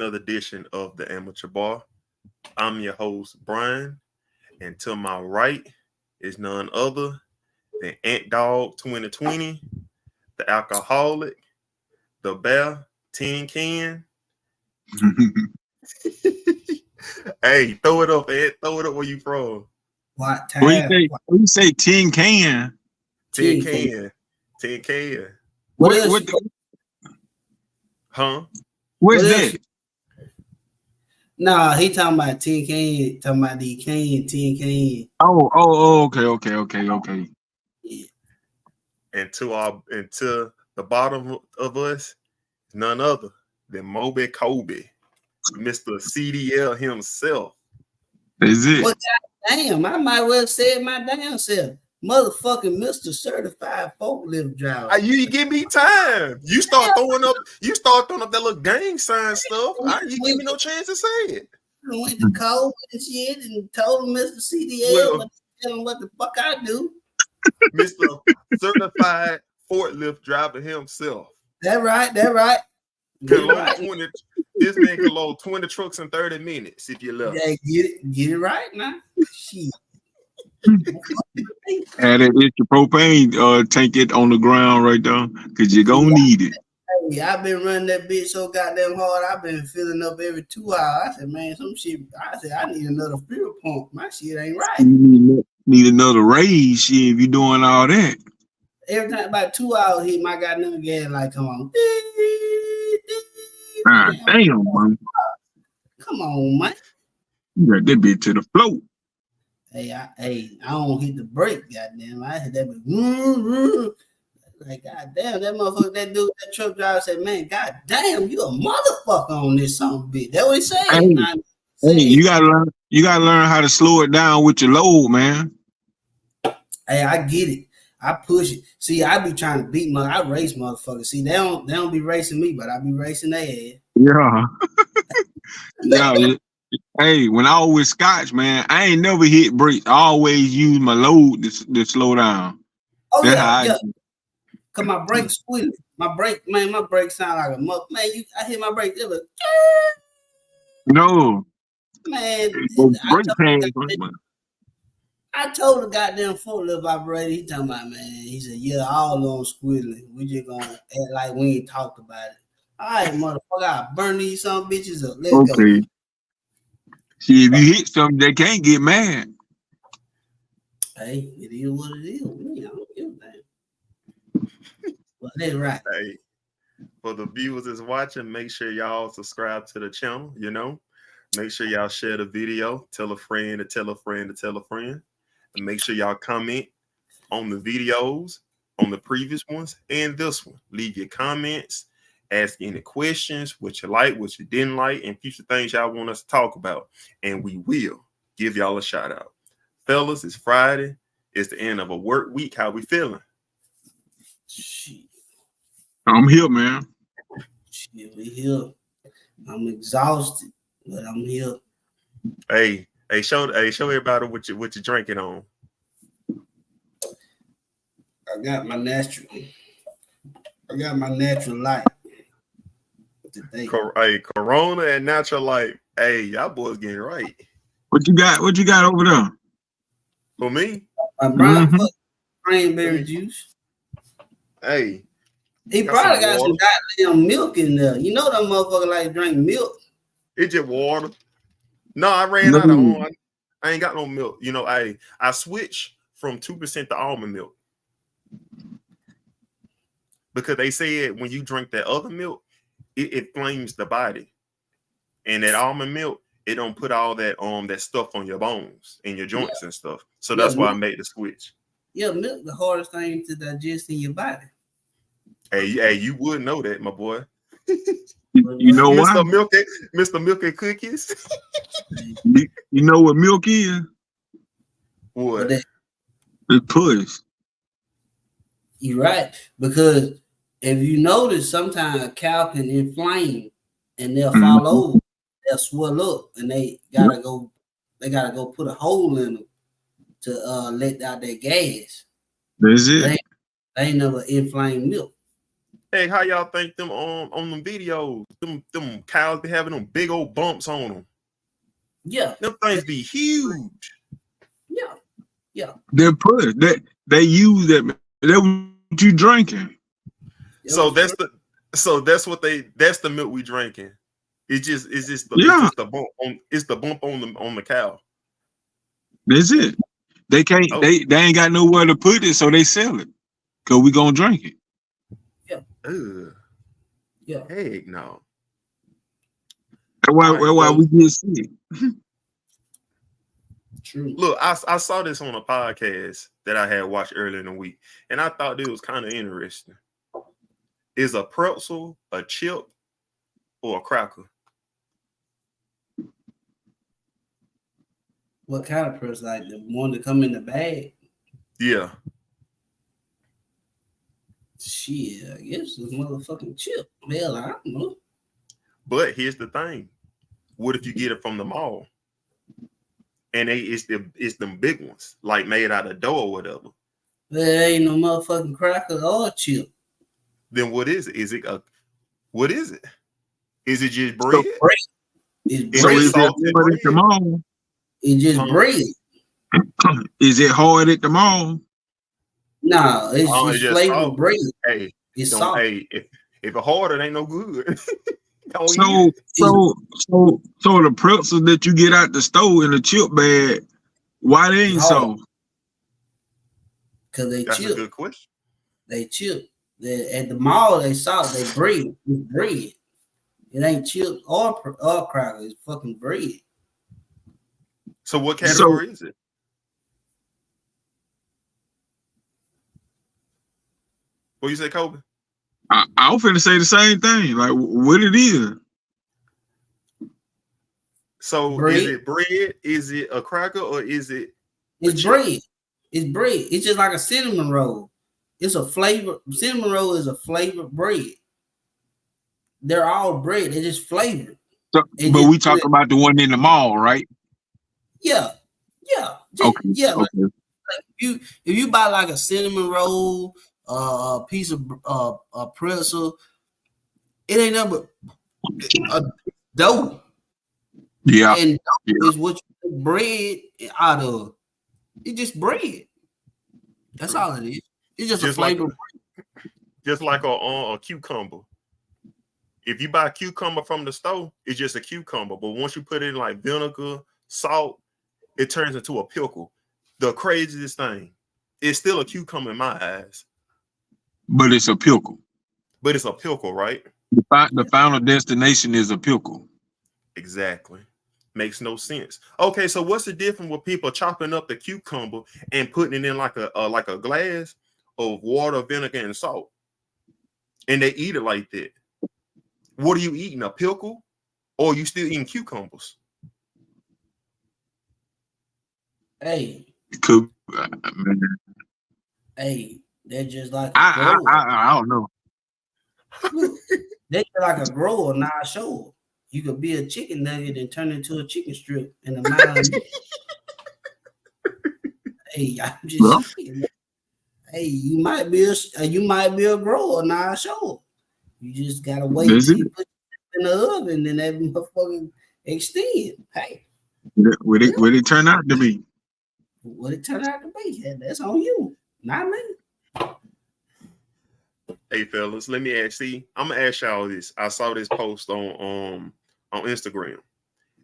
another edition of the Amateur Bar. I'm your host, Brian, and to my right is none other than Ant Dog 2020, the alcoholic, the bear, tin can. Hey, throw it up, Ed. Throw it up where you from. What time? When you say tin can? Tin can. Tin can. What Huh? Where's that? Nah, he talking about tin can, talking about the can, tin can. Oh, okay. Yeah. And to the bottom of us, none other than Moby Kobe, Mr. CDL himself. Is it? Well, damn, I might well say it my damn self. Motherfucking Mr. Certified Forklift Driver. You give me time. You start throwing up that little gang sign stuff. You give me no chance to say it. I went to code and shit and told him Mr. CDL, but tell him what the fuck I do. Mr. Certified Forklift Driver himself. That right. This man can load 20 trucks in 30 minutes if you love. Yeah, get it right now. Shit. Add that extra propane, tank it on the ground right there, because you're gonna need it. Hey, I've been running that bitch so goddamn hard. I've been filling up every 2 hours. I said, man, some shit. I need another fuel pump. My shit ain't right. You need another raise, shit, if you're doing all that. Every time about 2 hours hit, my goddamn gas light come on. Damn, man. Come on, man. You got that bitch to the floor. Hey, I don't hit the brake, goddamn. I hit that bitch. Like, goddamn, that motherfucker, that dude, that truck driver said, man, goddamn, you a motherfucker on this son bitch. That's what he said. Hey, you gotta learn how to slow it down with your load, man. Hey, I get it. I push it. See, I be trying to beat I race motherfuckers. See, they don't be racing me, but I be racing their ass. Yeah. Yeah. Hey, when I was with Scotch, man, I ain't never hit brakes. I always use my load to slow down. Oh, yeah. Cause my brakes squealing. My brake sound like a mother. Man, I hit my brake. It was no. Man, I told the goddamn forklift operator, he talking about, man, he said, yeah, all on squealing. We just gonna act like we ain't talked about it. All right, motherfucker, I'll burn these some bitches up. Let's go. See, if you hit something, they can't get mad. Hey, it is what it is. I don't give a damn. But that's right. Hey, for the viewers that's watching, make sure y'all subscribe to the channel, Make sure y'all share the video, tell a friend to tell a friend to tell a friend. And make sure y'all comment on the videos, on the previous ones, and this one. Leave your comments, ask any questions, what you like, what you didn't like, and future things y'all want us to talk about. And we will give y'all a shout out. Fellas, it's Friday. It's the end of a work week. How we feeling? Shit. I'm here, man. Shit, we here. I'm exhausted, but I'm here. Hey, show everybody what you're drinking on. I got my natural light today. Hey, Corona and Natural Light. Hey, y'all boys getting right. What you got over there? For me? Cranberry juice. Hey. He probably got some goddamn milk in there. You know that motherfucker like drink milk. It's just water. No, I ran out of I ain't got no milk. I switched from 2% to almond milk. Because they said when you drink that other milk, it inflames the body. And that almond milk, it don't put all that that stuff on your bones and your joints and stuff. So that's why I made the switch. Yeah, milk the hardest thing to digest in your body. Hey, you would know that, my boy. You know what? Mr. Milk and Cookies. You know what milk is? What? It's push. You're right. Because if you notice, sometimes a cow can inflame and they'll fall over, they'll swell up, and they gotta go put a hole in them to let out their gas. That's it. They ain't never inflamed milk. Hey, how y'all think them on them videos? Them cows be having them big old bumps on them. Yeah, Them things be huge. yeah. They're put they use that. That what you drinking? So that's the milk we drinking. It's just Yeah, the bump on the cow. that's it. They can't. Oh, They ain't got nowhere to put it, so they sell it. Cause we gonna drink it. ugh, Yeah. heck no. That's All right, why well, we get sick. True. look, I saw this on a podcast that I had watched earlier in the week, and I thought it was kind of interesting. Is a pretzel a chip or a cracker? What kind of person? Like the one that come in the bag? Yeah. Shit, I guess it's motherfucking chip. Hell, I don't know. But here's the thing: what if you get it from the mall, and it's them big ones, like made out of dough or whatever? There ain't no motherfucking cracker or chip. Then what is it? What is it? Is it just So, bread? Bread. It's Is so it bread. is it salted hard at the bread? mall? It's just Huh? bread. Is it hard at the mall? Nah, Oh, it's it's just flavored salt. bread. Hey, It's don't. soft. Hey, if it hard, it ain't no good. Don't eat So it. It's the pretzels that you get out the store in the chip bag, why they ain't hard so? because they That's a chip. good question. They chip. At the mall, they soft. They bread. It's bread. It ain't chips or cracker. It's fucking bread. So what So category is it? What you say, Kobe? I was finna say the same thing. Like what it is. So is Bread. it bread? Is it a cracker or is it a It's chip? bread. It's bread. It's just like a cinnamon roll. It's a flavor. Cinnamon roll is a flavored bread. They're all bread. They're just flavored. So, It but just we talking about the one in the mall, right? yeah, Okay, yeah. Like okay. if you buy like a cinnamon roll, a piece of a pretzel, it ain't nothing but a dough, Yeah, and yeah. dough is what you make bread out of. It's just bread. That's True. all it is. It's just a Just like flavor. a cucumber. If you buy a cucumber from the store, it's just a cucumber. But once you put it in like vinegar, salt, it turns into a pickle. The craziest thing. It's still a cucumber in my eyes, But it's a pickle. but it's a pickle, right? The final destination is a pickle. Exactly. Makes no sense. Okay, so what's the difference with people chopping up the cucumber and putting it in like a glass of water, vinegar, and salt, and they eat it like that? What are you eating? A pickle, or are you still eating cucumbers? Hey, Could, hey, they're just like a grower. I don't know. Look, they're like a grower, not a shower. You could be a chicken nugget and turn into a chicken strip in a matter of minutes. Hey, I'm just Well, saying. Hey, you might be a grower, not a shower. You just gotta wait that's till it. you put it in the oven and that motherfucking extend. Hey, yeah, What it turn out to be. what it turned out to be, that's on you, not me. Hey fellas, let me ask. See, I'm gonna ask y'all this. I saw this post on Instagram,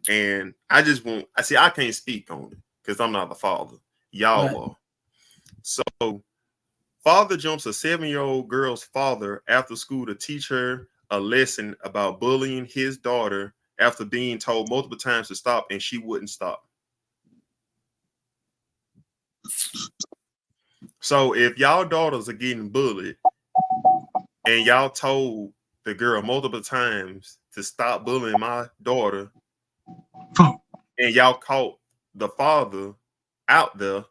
and I just want. I see. I can't speak on it because I'm not the father. Right. Y'all are. So, father jumps a 7-year-old girl's father after school to teach her a lesson about bullying his daughter after being told multiple times to stop, and she wouldn't stop. So, if y'all daughters are getting bullied, and y'all told the girl multiple times to stop bullying my daughter, and y'all caught the father out there,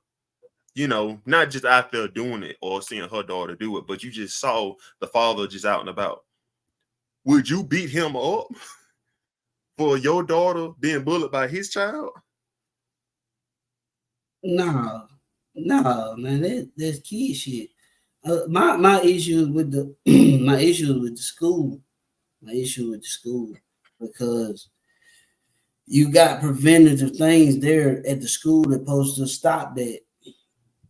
not just out there doing it or seeing her daughter do it, but you just saw the father just out and about. Would you beat him up for your daughter being bullied by his child? No, man, that's kid shit. My issue with the my issue with the school, my issue with the school, because you got preventative things there at the school that supposed to stop that.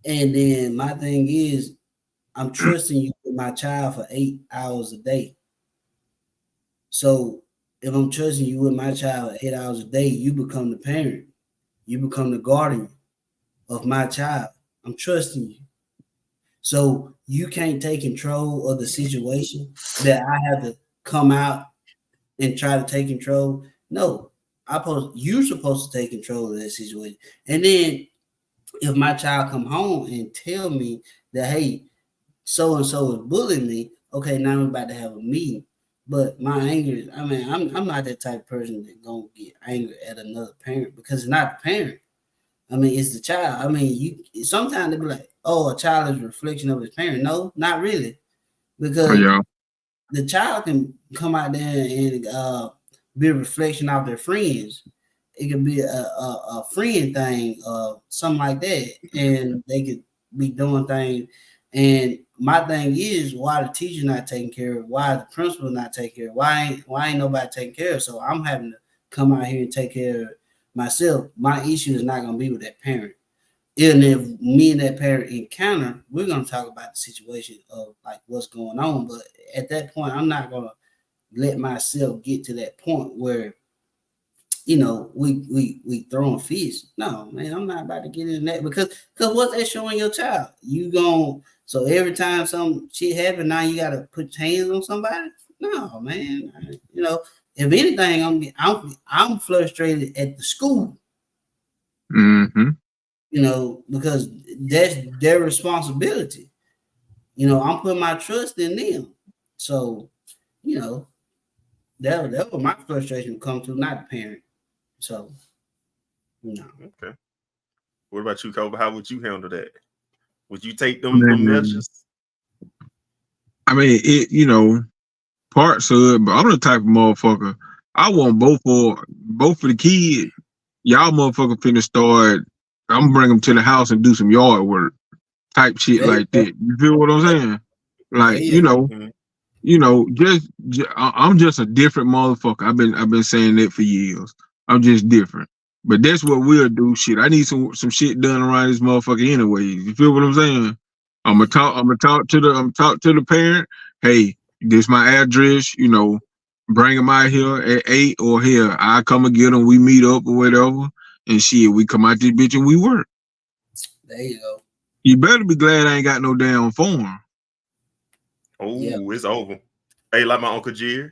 And then my thing is, I'm trusting you with my child for 8 hours a day. So if I'm trusting you with my child 8 hours a day, you become the parent, you become the guardian of my child. I'm trusting you. So you can't take control of the situation that I have to come out and try to take control. No, you're supposed to take control of that situation. And then if my child come home and tell me that, hey, so and so is bullying me, okay, now we're about to have a meeting. But my anger is, I mean, I'm not that type of person that gonna get angry at another parent, because it's not the parent. I mean, it's the child. I mean, you sometimes they be like, oh, a child is a reflection of his parent. No, not really, because Yeah. the child can come out there and be a reflection of their friends. It could be a friend thing, something like that, and they could be doing things. And my thing is, why the teacher not taking care of? Why the principal not taking care of? Why ain't nobody taking care of? So I'm having to come out here and take care of myself. My issue is not gonna be with that parent. And if me and that parent encounter, we're gonna talk about the situation of like what's going on. But at that point, I'm not gonna let myself get to that point where we throwing fists. No, man, I'm not about to get in that, because what's that showing your child? You gon' so every time some shit happen, now you gotta put your hands on somebody? No, man. If anything, I'm frustrated at the school, Mm-hmm. because that's their responsibility. I'm putting my trust in them. So, you know, that was my frustration come to, not the parent. So, no. Okay. What about you, Kobe? How would you handle that? Would you take them Man, measures? I mean, parts of it, but I'm the type of motherfucker. I want both of the kids. Y'all motherfucker finna start. I'm bring them to the house and do some yard work, type shit There you like go. that. You feel what I'm saying? There Like, you go. Mhm. I'm just a different motherfucker. I've been saying that for years. I'm just different. But that's what we'll do. Shit, I need some shit done around this motherfucker anyways. You feel what I'm saying? I'm gonna talk to the parent. Hey, this my address. Bring them out here at 8, or here I come and get them. We meet up or whatever, and shit, we come out this bitch and we work. There you go. You better be glad I ain't got no damn form. Yeah. Oh, it's over. Hey, like my Uncle Jerry.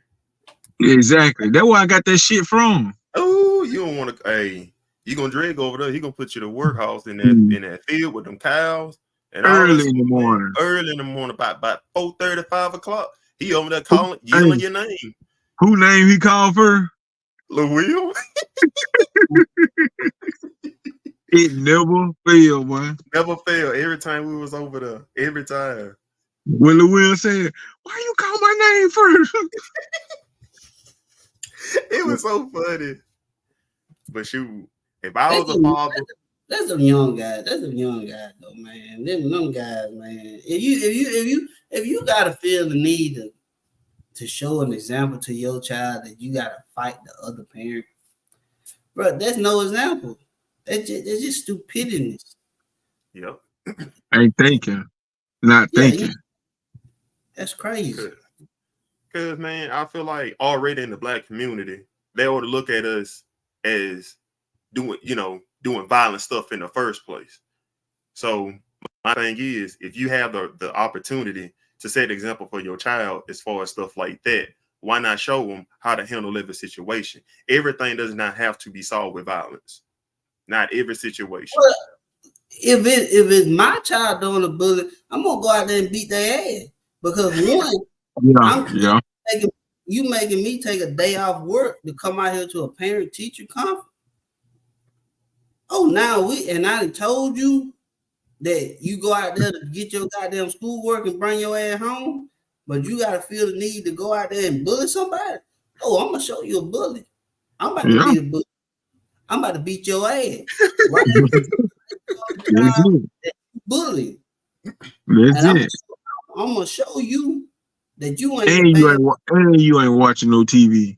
Exactly. That's where I got that shit from. Oh, you don't want to. Hey, you gonna drag over there? He gonna put you to workhouse in that Mm. in that field with them cows and all that Early in stuff, the man. morning. Early in the morning, about 4:30, 5 o'clock. He over there Who, calling, yelling hey, your name, who name he called for? Lil Will. It never failed, man. Never fail. Every time we was over there, every time. When Will said, "Why you call my name first?" It was so funny. But shoot, if I That's was a them, father, that's them young guys. That's them young guys though, man. Them guys, man. If you gotta feel the need to show an example to your child that you gotta fight the other parent, bro, that's no example. That's just stupidity. yep. Ain't thinking, not Yeah, thinking. that's crazy. Cause man, I feel like already in the black community, they ought to look at us as doing violent stuff in the first place. So my thing is, if you have the opportunity to set an example for your child as far as stuff like that, why not show them how to handle every situation? Everything does not have to be solved with violence. Not every situation. Well, if it's my child doing a bully, I'm gonna go out there and beat their ass, because one, Yeah, I'm yeah, making you making me take a day off work to come out here to a parent teacher conference. Oh, now I told you that you go out there to get your goddamn schoolwork and bring your ass home, but you gotta feel the need to go out there and bully somebody. Oh, I'm gonna show you a bully. I'm about to yeah. be a bully. I'm about to beat your ass. Right? That's it. Bully. That's And I'm it. I'm gonna show you that you ain't And paying. you ain't watching no TV.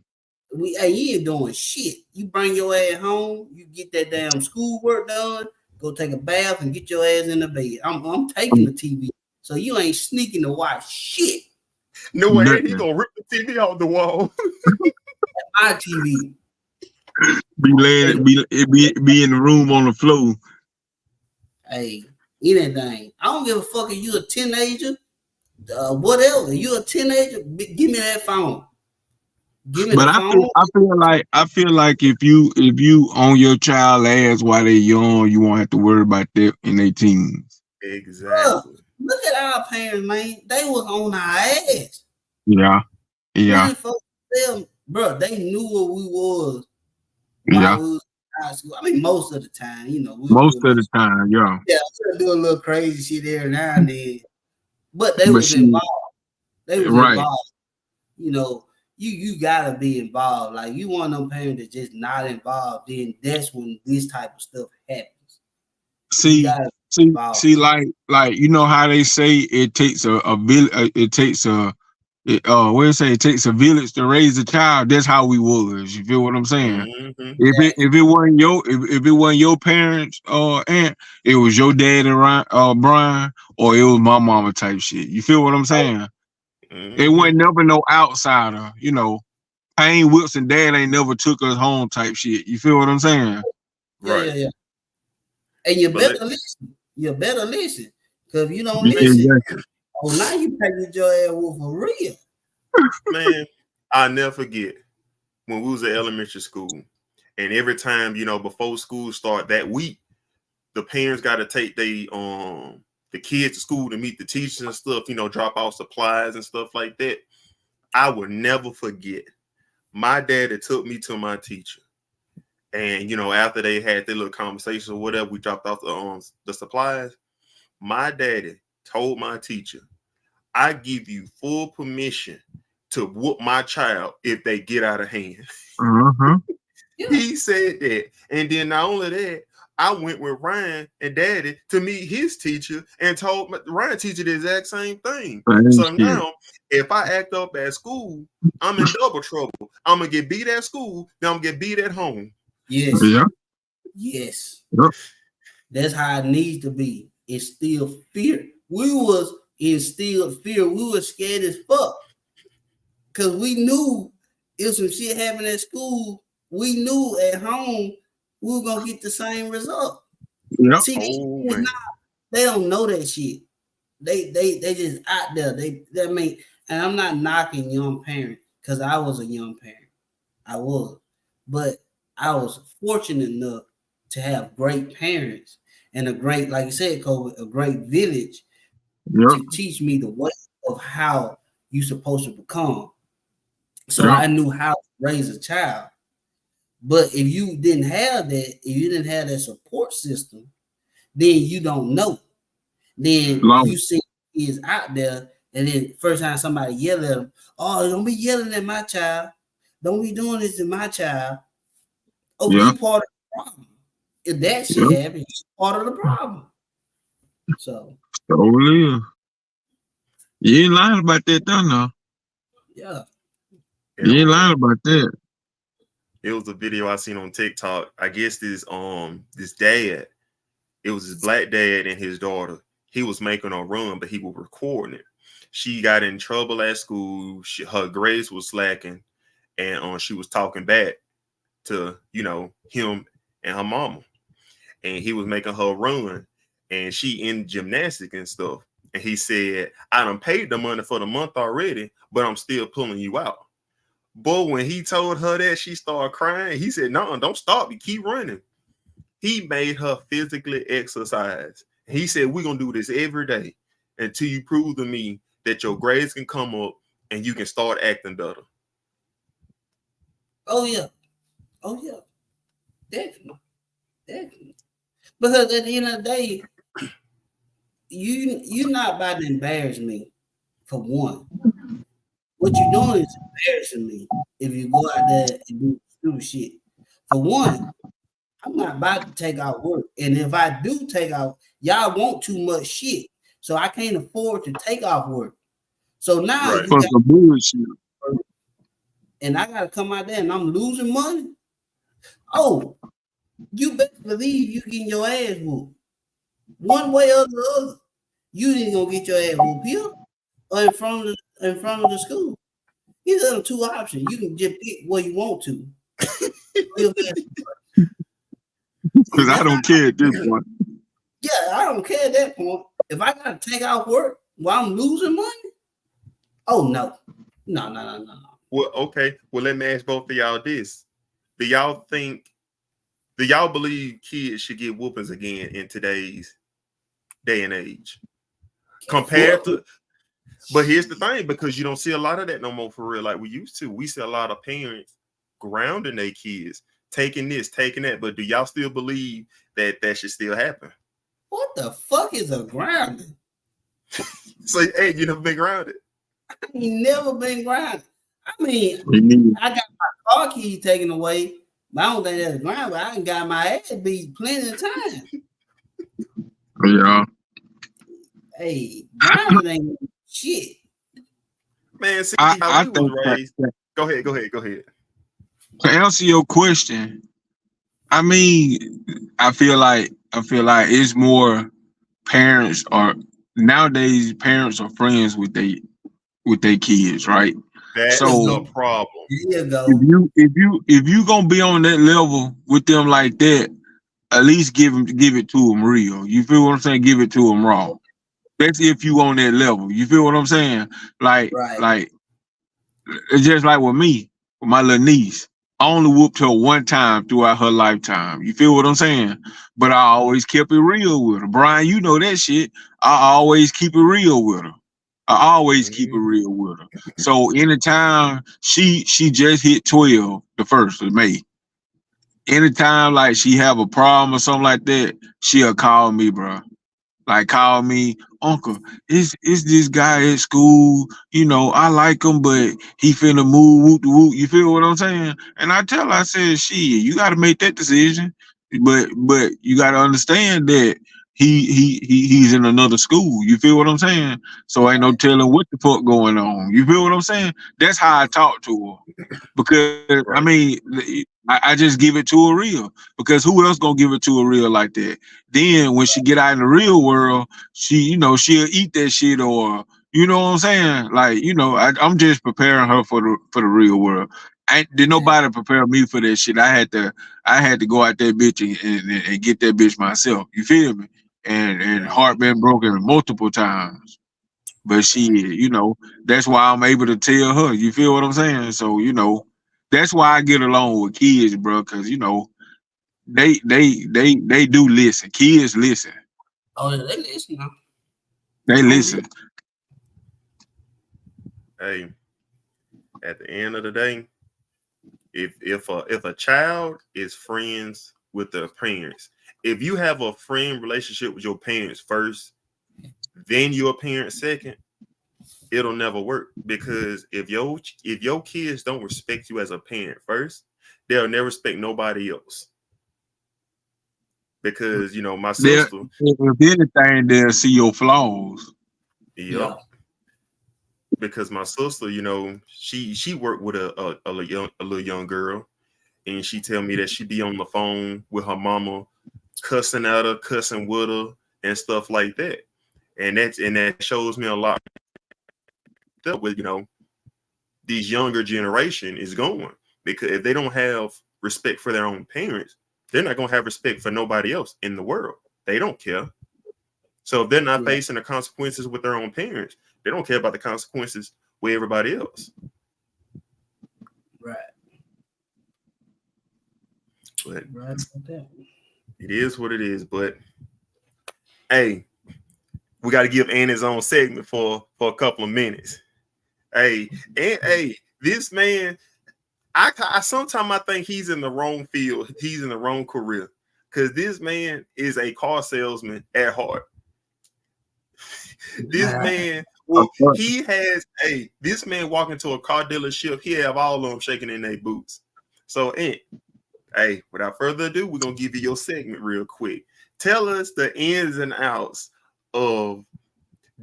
You ain't doing shit. You bring your ass home, you get that damn schoolwork done, go take a bath and get your ass in the bed. I'm taking the TV. So you ain't sneaking to watch shit. No way, he Nothing. gonna rip the TV off the wall. My TV. Be laying, be in the room on the floor. Hey, anything. I don't give a fuck if you a teenager, whatever. You a teenager, give me that phone. Give me But the phone. I feel like if you on your child ass while they young, you won't have to worry about that in their teens. Exactly. Look at our parents, man. They was on our ass. Yeah, yeah, Man, fuck them, bro. They knew what we was yeah. while we was in high school. I mean, most of the time, we'll do Most a of little, the time, yeah. we'll do a little crazy shit every now and then. But they But was involved. They was right. involved. You gotta be involved. Like you want them parents that just not involved, then that's when this type of stuff happens. You gotta be involved. See, like you know how they say it takes a village. It takes a what do you say? It takes a village to raise a child. That's how we was. You feel what I'm saying? Mm-hmm. If it wasn't if it wasn't your parents or aunt, it was your dad and Brian, or it was my mama type shit. You feel what I'm saying? It wasn't Mm-hmm. never no outsider. Payne Wilson dad ain't never took us home type shit. You feel what I'm saying? Right. Yeah. And you But better listen. You better listen. Because if you don't Yeah, listen, exactly. now you paying your ass wolf for real. man, I'll never forget when we was at elementary school, and every time, before school start that week, the parents got to take the kids to school to meet the teachers and stuff, drop off supplies and stuff like that. I will never forget. My daddy took me to my teacher. And after they had their little conversation or whatever, we dropped off the supplies. My daddy told my teacher, I give you full permission to whoop my child if they get out of hand. Uh-huh. Yeah. He said that. And then not only that, I went with Ryan and Daddy to meet his teacher and told Ryan teacher the exact same thing. So now, if I act up at school, I'm in double trouble. I'm going to get beat at school, then I'm going to get beat at home. Yes. Yeah. Yes. Yep. That's how it needs to be. Instill fear. We was instilled fear. We were scared as fuck. Because we knew if some shit happened at school, we knew at home we were going to get the same result. Yep. See, Oh, man. they don't know that shit. They just out there. And I'm not knocking young parents because I was a young parent. I was. But I was fortunate enough to have great parents and a great, like you said, Kobe, a great village to teach me the way of how you're supposed to become. So I knew how to raise a child. But if you didn't have that, if you didn't have that support system, then you don't know. Then you see kids out there, and then first time somebody yell at them, oh, don't be yelling at my child. Don't be doing this to my child. Oh, you part of the problem. If that shit happens, you part of the problem. So you ain't lying about that, though, no. Yeah. You ain't lying about that. It was a video I seen on TikTok. I guess this dad, it was his black dad and his daughter. He was making a run, but he was recording it. She got in trouble at school. Her grades was slacking, and she was talking back to him and her mama, and he was making her run, and she in gymnastics and stuff. And he said, "I done paid the money for the month already, but I'm still pulling you out." But when he told her that, she started crying. He said, "No, don't stop. You keep running." He made her physically exercise. He said, "We're going to do this every day until you prove to me that your grades can come up and you can start acting better." Oh, yeah. Definitely. Because at the end of the day, you're not about to embarrass me, for one. What you're doing is embarrassing me if you go out there and do stupid shit. For one, I'm not about to take out work. And if I do take out, y'all want too much shit. so I can't afford to take off work. So now Right. you For got, some bullshit. and I got to come out there and I'm losing money. Oh, you best believe you getting your ass whooped one way or the other. You ain't gonna get your ass whooped here or in front of the school. These are the two options. You can just pick where you want to. Because I don't care at this point. Yeah, I don't care at that point. If I gotta take off work while I'm losing money, oh no. No. Well, okay. Well, let me ask both of y'all this. Do y'all believe kids should get whoopings again in today's day and age? Compared to, but here's the thing, because you don't see a lot of that no more for real, like we used to. We see a lot of parents grounding their kids, taking this, taking that. But do y'all still believe that that should still happen? What the fuck is a grounding? So, hey, you never been grounded? I ain't never been grounded. I mean, I got my car keys taken away, but I don't think that's grounded. I done got my ass beat plenty of times. Yeah. Hey, grounded ain't shit. Man, see I how we was think raised. that Go ahead. to answer your question, I mean, I feel like it's more parents are nowadays parents are friends with their kids, right? That's So the problem. There you if go. you gonna be on that level with them like that, at least give it to them real. You feel what I'm saying? Give it to them raw. That's if you on that level. You feel what I'm saying? Right. Like it's just like with me, with my little niece. I only whooped her one time throughout her lifetime. You feel what I'm saying? But I always kept it real with her. Brian, you know that shit. I always keep it real with her. I always keep it Mhm. real with her. So anytime she just hit 12 the 1st of May. Anytime like she have a problem or something like that, she'll call me, bro. Like call me, uncle. It's this guy at school. You know, I like him, but he finna move whoop de whoop. You feel what I'm saying? And I tell her, I said, shit, you gotta make that decision. But you gotta understand that he's in another school. You feel what I'm saying? So ain't no telling what the fuck going on. You feel what I'm saying? That's how I talk to her. Because I Right. mean, I just give it to her real. Because who else gonna give it to her real like that? Then when she get out in the real world, she'll eat that shit, or you know what I'm saying? Like, I'm just preparing her for the real world. Did nobody prepare me for that shit. I had to go out that bitch and get that bitch myself. You feel me? And Mhm. heart been broken multiple times. But she, that's why I'm able to tell her. You feel what I'm saying? So, that's why I get along with kids, bro, because they do listen. Kids listen. Oh, they listen now. They Oh, listen. Hey, at the end of the day, if a child is friends with their parents, if you have a friend relationship with your parents first, then your parents second, it'll never work. Because if your kids don't respect you as a parent first, they'll never respect nobody else. Because my They'll, sister, if anything, they'll see your flaws. yep. yeah. Because my sister, she worked with a little young girl, and she tell me that she be on the phone with her mama, cussing at her, cussing with her, and stuff like that. And that shows me a lot that with these younger generation is going, because if they don't have respect for their own parents, they're not gonna have respect for nobody else in the world. They don't care. So if they're not Yeah. facing the consequences with their own parents, they don't care about the consequences with everybody else. Right. But Right about that. it is what it is. But hey, we got to give Ann his own segment for a couple of minutes. Hey, and hey, this man, I sometimes I think he's in the wrong field. He's in the wrong career, because this man is a car salesman at heart. This man, well, he has this man walk into a car dealership, he have all of them shaking in their boots. So, Ant, hey, without further ado, we're gonna give you your segment real quick. Tell us the ins and outs of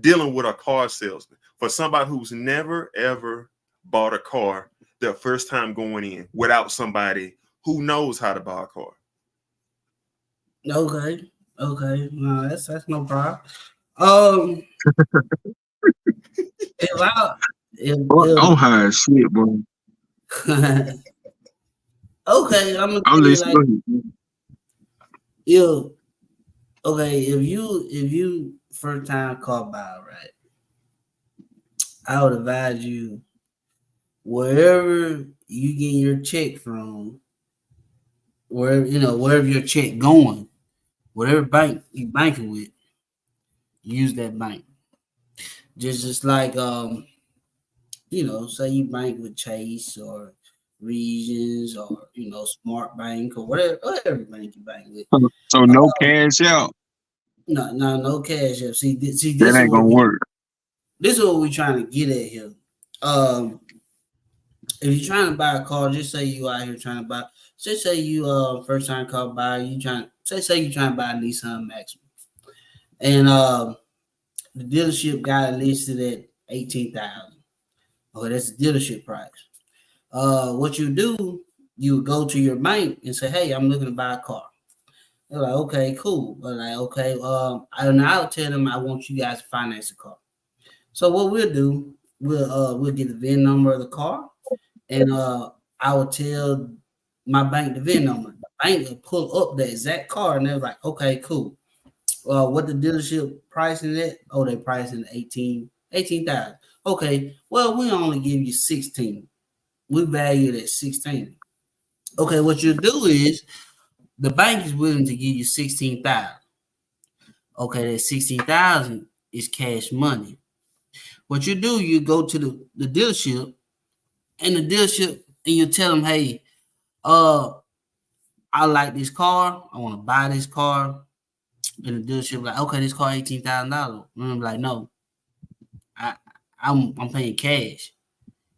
dealing with a car salesman. For somebody who's never ever bought a car, their first time going in without somebody who knows how to buy a car. Okay. Okay. No, that's no problem. Um, if I I'm high as shit, bro. if okay, I'm gonna I'm tell you like listening. you. Okay, if you first time car buyer, right? I would advise you wherever you get your check from, wherever your check going, whatever bank you banking with, use that bank. Just like say you bank with Chase or Regions or Smart Bank or whatever bank you bank with. So no cash out. No cash up. See, That ain't gonna work. this is what we're trying to get at here. If you're trying to buy a car, just say you out here trying to buy. Just say you first time car buyer. You trying say you trying to buy a Nissan Maxima, and the dealership got it listed at 18,000. Okay, that's the dealership price. What you do, you go to your bank and say, "Hey, I'm looking to buy a car." They're like, "Okay, cool." They're like, "Okay, I'll tell them I want you guys to finance the car." So what we'll do, we'll get the VIN number of the car, and I will tell my bank the VIN number. The bank will pull up the exact car, and they're like, "Okay, cool." What the dealership pricing it? Oh, they pricing 18,000. Okay, well, we only give you 16. We value it at 16. Okay, what you do is the bank is willing to give you 16,000. Okay, that 16,000 is cash money. What you do, you go to the dealership, and you tell them, "Hey, uh, I like this car. I want to buy this car." And the dealership like, "Okay, this car $18,000." And I'm like, "No, I I'm paying cash.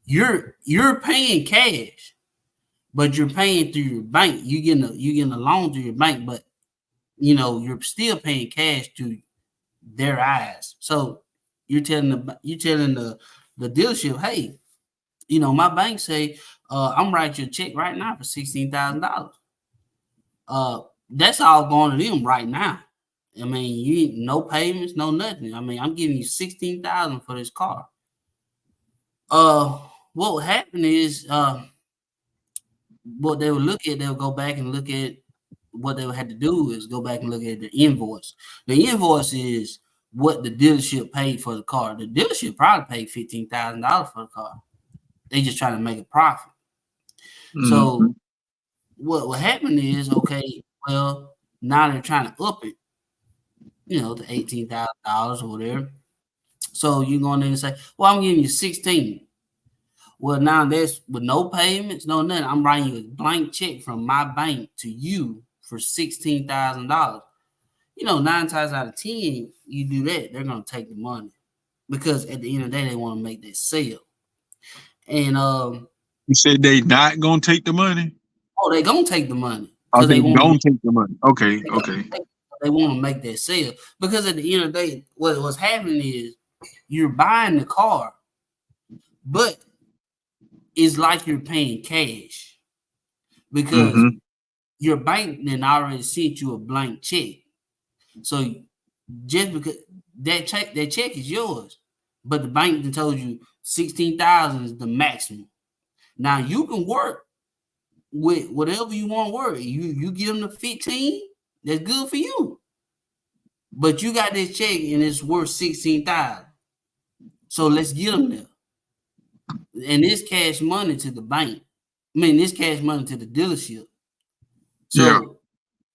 You're paying cash, but you're paying through your bank. You getting a loan through your bank, but you're still paying cash to their eyes. So you're telling the dealership, hey, my bank say, I'm writing you a check right now for $16,000. That's all going to them right now. I mean, you no payments, no nothing. I mean, I'm giving you 16,000 for this car. What will happen is, what they would look at, they'll go back and look at what they would have to do is go back and look at the invoice. The invoice is what the dealership paid for the car. The dealership probably paid $15,000 for the car. They just trying to make a profit. So what happened is, okay, well, now they're trying to up it, to $18,000 or whatever. So you go in there and say, well, I'm giving you 16. Well, now that's with no payments, no nothing. I'm writing you a blank check from my bank to you for $16,000. 9 times out of 10, you do that, they're gonna take the money because at the end of the day, they want to make that sale. And You said they not gonna take the money? they gonna take the money Oh, because they they want don't take the money. Okay, okay. they want to make that sale because at the end of the day, what's happening is you're buying the car, but it's like you're paying cash because your bank then already sent you a blank check. So just because that check is yours, but the bank then told you 16,000 is the maximum. Now you can work with whatever you want to work. You give them the 15, that's good for you. But you got this check and it's worth 16,000. So let's get them there. And this cash money to the bank. This cash money to the dealership. So,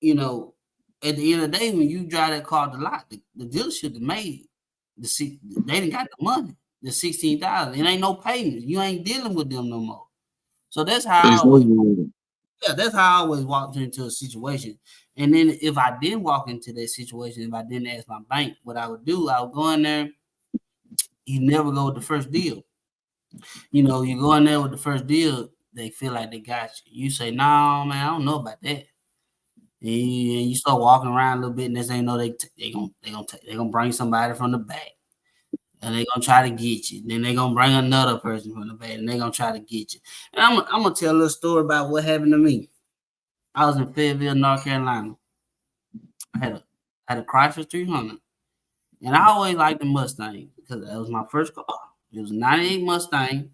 at the end of the day, when you drive that car to the lot, the dealership made they didn't got the money, the 16,000. It ain't no payments. You ain't dealing with them no more. So that's how I always, that's how I always walked into a situation. And then if I didn't walk into that situation, if I didn't ask my bank, what I would do, I would go in there. You never go with the first deal. You go in there with the first deal, they feel like they got you. You say, "No, man, I don't know about that." And you start walking around a little bit, and they know they gonna bring somebody from the back. and they gonna try to get you. Then they gonna bring another person from the back, and they gonna try to get you. And I'm gonna tell a little story about what happened to me. I was in Fayetteville, North Carolina. I had a Chrysler 300, and I always liked the Mustang because that was my first car. It was a '98 Mustang,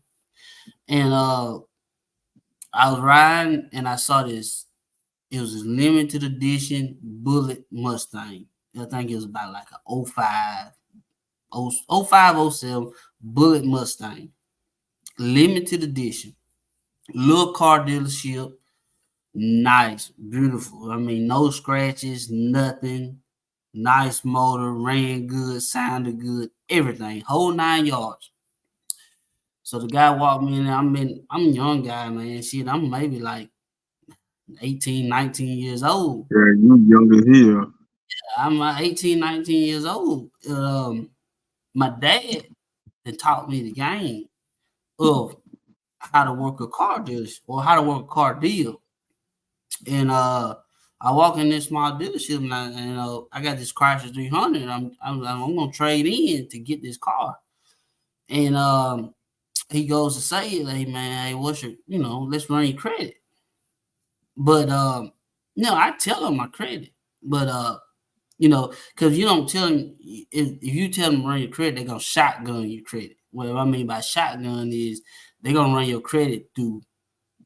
and I was riding, and I saw this. It was a limited edition Bullet Mustang. I think it was about like a '05, '07 Bullet Mustang, limited edition, little car dealership, nice, beautiful. I mean, no scratches, nothing. Nice motor, ran good, sounded good, everything, whole 9 yards. So the guy walked me in there. I'm a young guy, man. Shit, I'm maybe like 18, 19 years old. Yeah, you young as hell. I'm 18, 19 years old. My dad had taught me the game of how to work a car dealership or how to work a car deal. And I walk in this small dealership, and I got this Chrysler 300. I'm gonna trade in to get this car. And he goes to say, "Hey man, hey, what's your, let's run your credit." But I tell him my credit, but because you don't tell them, if you tell them to run your credit, they're gonna shotgun your credit. What I mean by shotgun is they're gonna run your credit through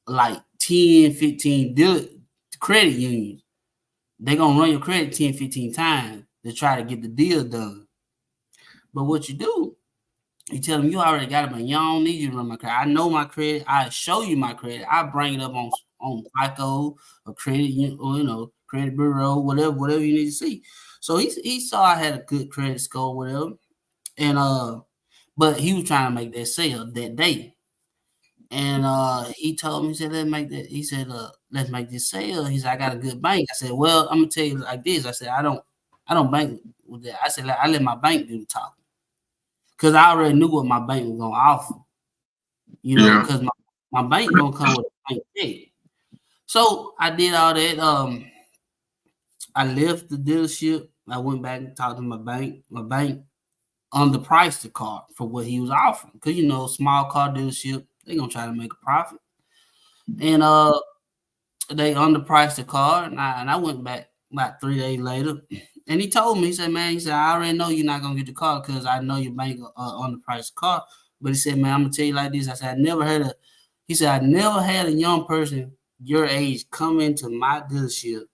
like 10, 15 credit unions. They're gonna run your credit 10, 15 times to try to get the deal done. But what you do, you tell them you already got it, but you don't need you to run my credit. I know my credit. I show you my credit. I bring it up on FICO or credit, or credit bureau, whatever you need to see. So he saw I had a good credit score, whatever, and but he was trying to make that sale that day. And he told me, he said, let's make that. He said, let's make this sale. He said, I got a good bank. I said, well, I'm gonna tell you like this. I said, I don't bank with that. I said, I let my bank do the talking. Cause I already knew what my bank was gonna offer. Because my bank gonna come with a bank check. So I did all that. I left the dealership. I went back and talked to my bank. My bank underpriced the car for what he was offering. Cause small car dealership, they gonna try to make a profit. And they underpriced the car, and I went back about 3 days later, and he told me, he said, man, I already know you're not gonna get the car because I know your bank underpriced the car. But he said, man, I'm gonna tell you like this. I said, I never had a young person your age come into my dealership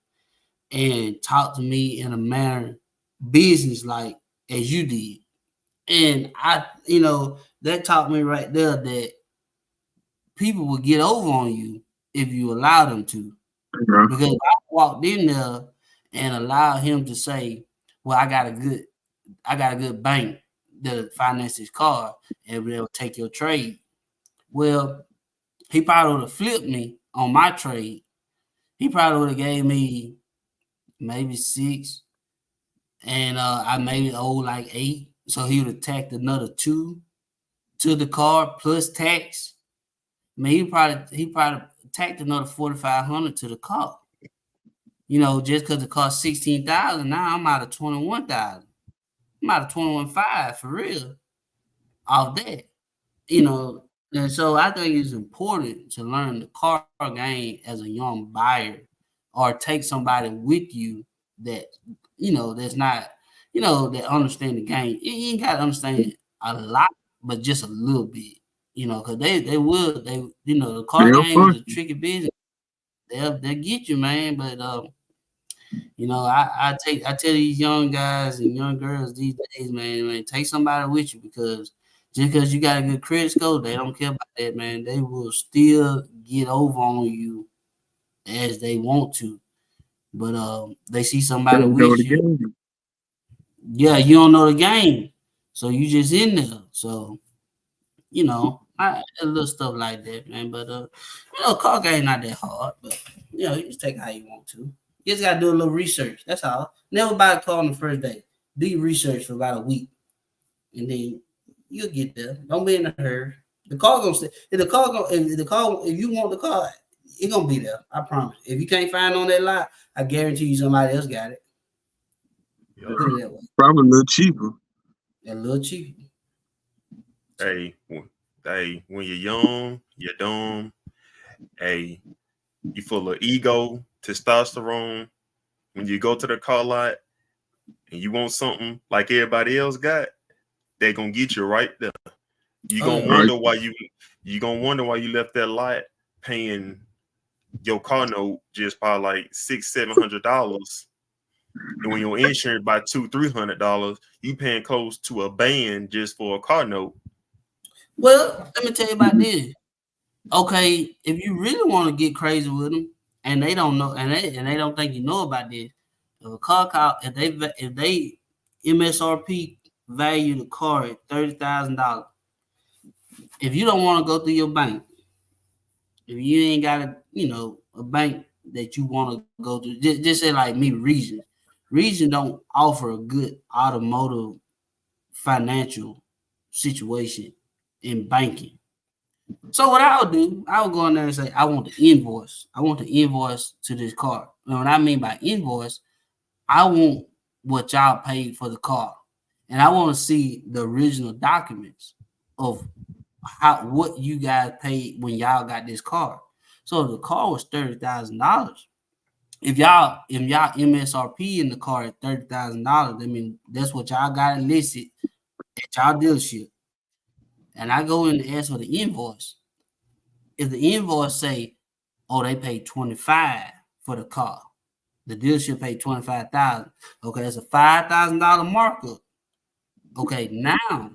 and talk to me in a manner business like as you did. And that taught me right there that people will get over on you if you allow them to. Yeah. Because I walked in there and allowed him to say, well, I got a good bank that finance his car and they'll take your trade. Well, he probably would have flipped me on my trade. He probably would have gave me maybe 6, and I maybe owe like 8. So he would have tacked another 2 to the car plus tax. I mean, he probably tacked another 4,500 to the car. Just because it cost 16,000, now I'm out of 21,000. I'm out of 21.5 for real off that. And so I think it's important to learn the car game as a young buyer, or take somebody with you that that's not that understand the game. You ain't got to understand a lot, but just a little bit. Because the car game is a tricky business. They'll get you, man. But I tell these young guys and young girls these days, man, take somebody with you, because just because you got a good credit score, they don't care about that, man. They will still get over on you as they want to. But they see somebody with you. Yeah, you don't know the game. So you just in there. So, a little stuff like that, man. But car game not that hard, but you just take it how you want to. You just gotta do a little research. That's all. Never buy a car on the first day. Do your research for about a week, and then you'll get there. Don't be in a hurry. The car gonna stay. If you want the car, it's gonna be there. I promise. If you can't find on that lot, I guarantee you somebody else got it. Probably a little cheaper. A little cheaper. Hey, when you're young, you're dumb. Hey, you full of ego, testosterone. When you go to the car lot and you want something like everybody else got, they gonna get you right there. You Oh gonna yeah. Right. wonder why you left that lot paying your car note just by like $600-700, and when your insurance by $200-300, you paying close to a band just for a car note. Well, let me tell you about this. Okay, if you really want to get crazy with them, and they don't know, and they don't think you know about this, if a car if they MSRP value the car at $30,000, if you don't want to go through your bank, if you ain't got a bank that you want to go through, just say like me, Region don't offer a good automotive financial situation in banking. So what I'll do, I'll go in there and say, I want the invoice. I want the invoice to this car. And what I mean by invoice, I want what y'all paid for the car. And I want to see the original documents of what you guys paid when y'all got this car. So if the car was $30,000. If y'all MSRP in the car at $30,000, I mean that's what y'all got it listed at y'all dealership. And I go in and ask for the invoice. If the invoice say, oh, they paid 25 for the car, the dealership paid 25,000. Okay, that's a $5,000 markup. Okay, now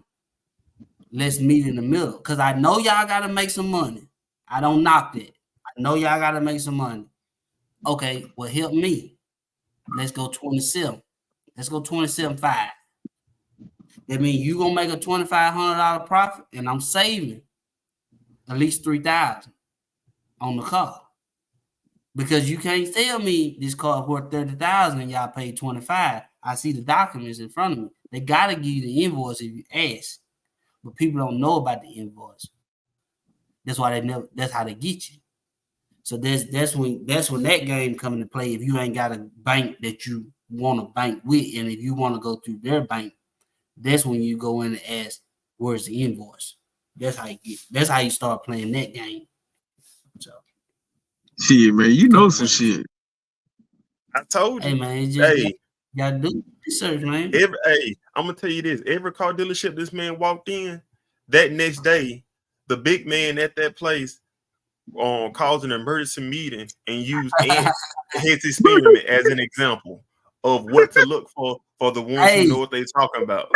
let's meet in the middle because I know y'all got to make some money. I don't knock that. I know y'all got to make some money. Okay, well, help me. Let's go 27. Let's go 27.5. That means you gonna make a $2,500 profit, and I'm saving at least $3,000 on the car. Because you can't tell me this car worth $30,000 and y'all paid 25. I see the documents in front of me. They gotta give you the invoice if you ask, but people don't know about the invoice. That's why that's how they get you. So that's when that game come into play. If you ain't got a bank that you want to bank with, and if you want to go through their bank, that's when you go in and ask, "Where's the invoice?" That's how you start playing that game. So, Shit, man, you know some shit. I told hey you. man, it's just Hey, you gotta do research, man. I'm gonna tell you this. Every car dealership this man walked in, that next day, the big man at that place calls an emergency meeting and used his experiment as an example of what to look for the ones who Hey, know what they're talking about.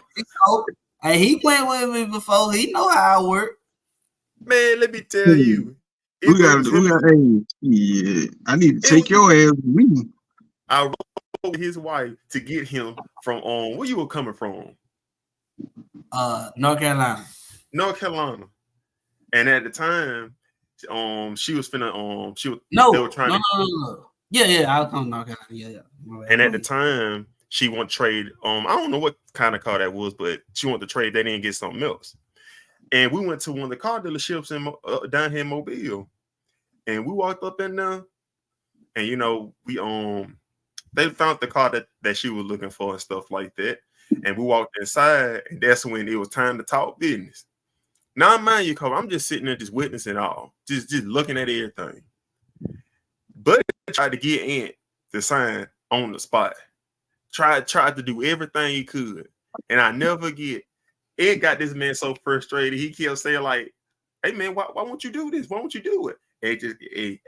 hey, he went with me before. He know how I work. Man, let me tell you, it was him. Hey, yeah. I need to It take was your ass with me. I rode with his wife to get him from where you were coming from, North Carolina. North Carolina, and at the time, she was finna they were trying to. No. Yeah, I was on North Carolina. Yeah. And at the time, she wanted to trade. I don't know what kind of car that was, but she wanted to trade that in and get something else. And we went to one of the car dealerships in down here in Mobile, and we walked up in there, and we they found the car that she was looking for and stuff like that. And we walked inside, and that's when it was time to talk business. Now, mind you, Cole, I'm just sitting there just witnessing all, just looking at everything. But I tried to get in to sign on the spot. Tried to do everything he could, and I never get. It got this man so frustrated. He kept saying like, "Hey man, why won't you do this? Why won't you do it?"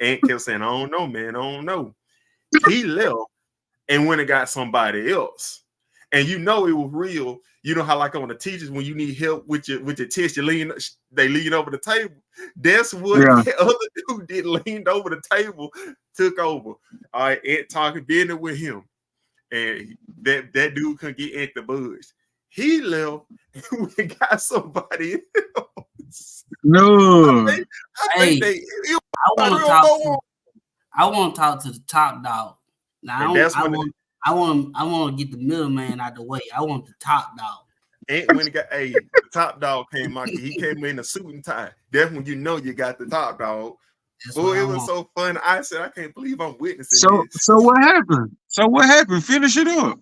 Ant kept saying, "I don't know, man. I don't know." He left and went and got somebody else, and it was real. You know how like on the teachers when you need help with your test, they lean over the table. That's what Yeah. the other dude did. Leaned over the table, took over. All right, Ant talking business with him. And that dude couldn't get Ant the budge. He left and we got somebody else. No. I think they I want to talk to the top dog. Now and that's when I want to get the middleman out the way. I want the top dog. Ant when he got the top dog came out. He came in a suit and tie. That's when you got the top dog. Boy, it was so fun. I said, I can't believe I'm witnessing this. So what happened? Finish it up.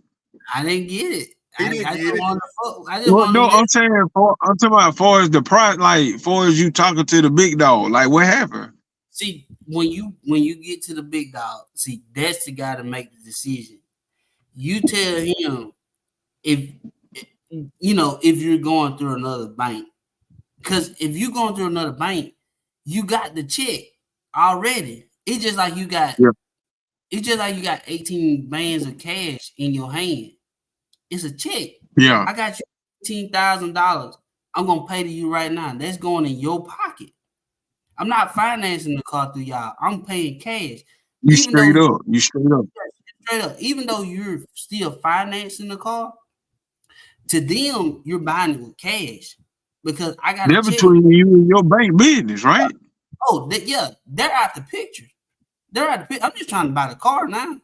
I didn't get it. He I didn't just get it. want to. I just Well, want no, to. I'm saying I'm talking about as far as the price, like far as you talking to the big dog, like what happened? See, when you get to the big dog, see, that's the guy to make the decision. You tell him if if you're going through another bank, because if you're going through another bank, you got the check already. It's just like you got Yeah. 18 bands of cash in your hand. It's a check. Yeah. I got you $18,000. I'm gonna pay to you right now. That's going in your pocket. I'm not financing the car through y'all. I'm paying cash. You Even though straight up. You straight up. straight up, even though you're still financing the car, to them you're buying it with cash because I got a They're check. between you and your bank business, right? Oh, they're out the picture. They're out the picture. I'm just trying to buy the car now.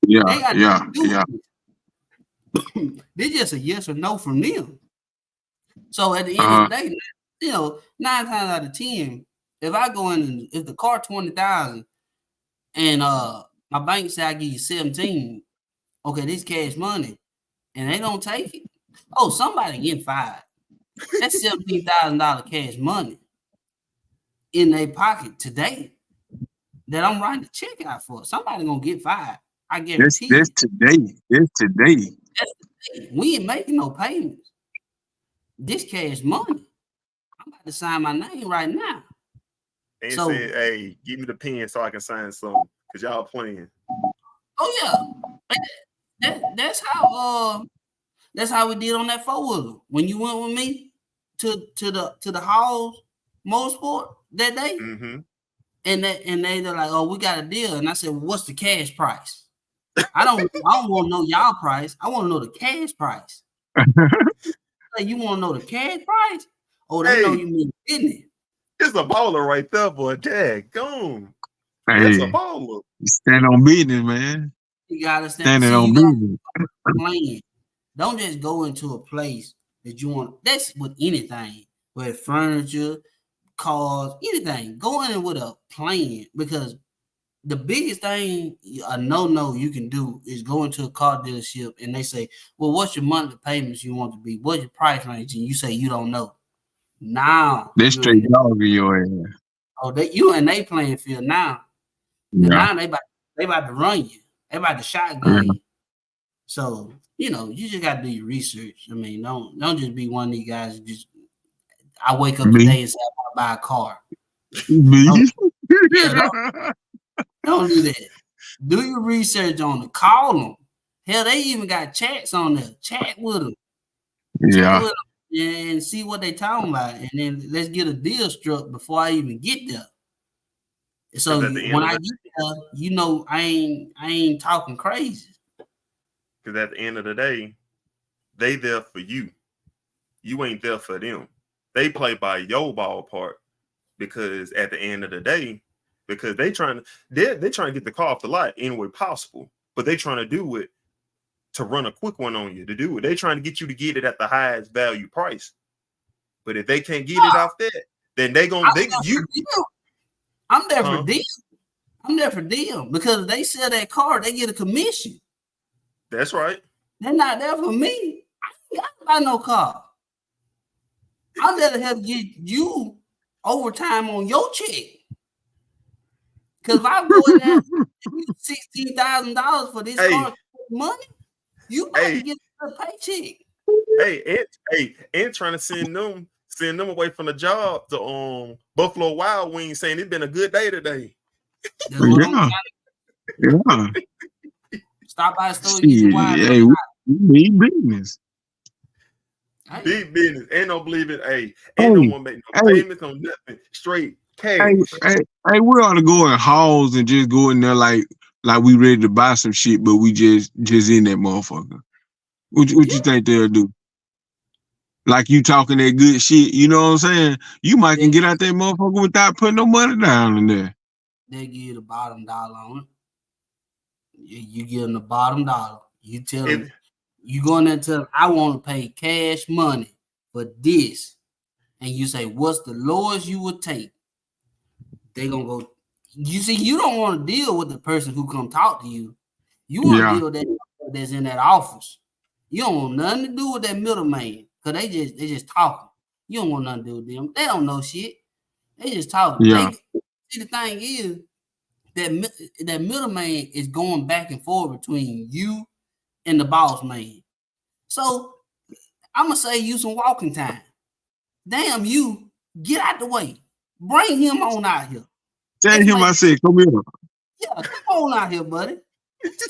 They Yeah, got yeah, to do yeah. it. They're just a yes or no from them. So at the end of the Uh, day, 9 times out of 10, if I go in and if the car 20,000 and my bank say I give you 17, okay, this cash money, and they don't take it. Oh, somebody getting fired. That's $17,000 cash money in their pocket today that I'm writing a check out for. Somebody gonna get fired. I guarantee that's you. today. That's today. That's the thing. We ain't making no payments. This cash money. I'm about to sign my name right now. And So, said, "Hey, give me the pen so I can sign something because y'all playing." oh yeah, that's how we did on that 4-wheeler. When you went with me to the Halls Motorsport that day, Mm-hmm. and they're like, oh, we got a deal, and I said, well, what's the cash price? I don't want to know y'all price. I want to know the cash price. Like, you want to know the cash price? Oh, they know Hey, you mean business. it's a baller right there, boy. Daggone. That's a Hey, baller. stand on business, man. You gotta stand. Standing See, on you gotta business. plan. Don't just go into a place that you want. That's with anything, with furniture, cars, anything. Go in with a plan because the biggest thing a no you can do is go into a car dealership and they say, well, what's your monthly payments you want to be? What's your price range? And you say you don't know. Now They you're in straight dogging your ass. you in they playing field now. And Yeah. now they about to run you. They about to Yeah. shotgun you. So, you just gotta do your research. I mean, don't just be one of these guys who just I wake up Me. today and say I want to buy a car. Me. Don't, yeah, don't do that. Do your research on it. Call them. Hell, they even got chats on there. Chat with them. Chat Yeah. with them and see what they talking about. And then let's get a deal struck before I even get there. So Because at the end when of I the get there, I ain't talking crazy. because at the end of the day, they there for you. You ain't there for them. They play by your ballpark because at the end of the day, because they trying to get the car off the lot any way possible, but they trying to do it to run a quick one on you to do it. They trying to get you to get it at the highest value price. But if they can't get it off that, then they gonna I'm they there you for deal. I'm there for huh? deal. I'm there for deal because if they sell that car, they get a commission. That's right. They're not there for me. I ain't got to buy no car. I'm there to help get you overtime on your check. Because if I go in there $16,000 for this Hey, car money, you about to hey, get a paycheck. and trying to send them away from the job to Buffalo Wild Wings saying it's been a good day today. That's what I'm Yeah. Yeah. stop by the store and get your wife. Shit. Hey, we need business. Hey, Big business. Ain't no believe it. Hey, ain't no Hey, one make no hey, payments on nothing. Straight hey, cash. hey, we ought to go in halls and just go in there like we ready to buy some shit, but we just in that motherfucker. What yeah, you think they'll do? Like you talking that good shit, you know what I'm saying? You might can they, get out that motherfucker without putting no money down in there. they give you the bottom dollar on it. You give them the bottom dollar. You tell them, If you go in there and tell them, I want to pay cash money for this. And you say, what's the lowest you would take? They gonna go. You see, you don't want to deal with the person who come talk to you. You want to Yeah, deal with that that's in that office. You don't want nothing to do with that middleman, cause they just talking. You don't want nothing to do with them. They don't know shit. They just talking. Yeah. See, the thing is that middleman is going back and forth between you and the boss man. So I'm gonna say you some walking time. Damn you, get out the way. Bring him on out here. Tell him I said, come here. Yeah, come on out here, buddy.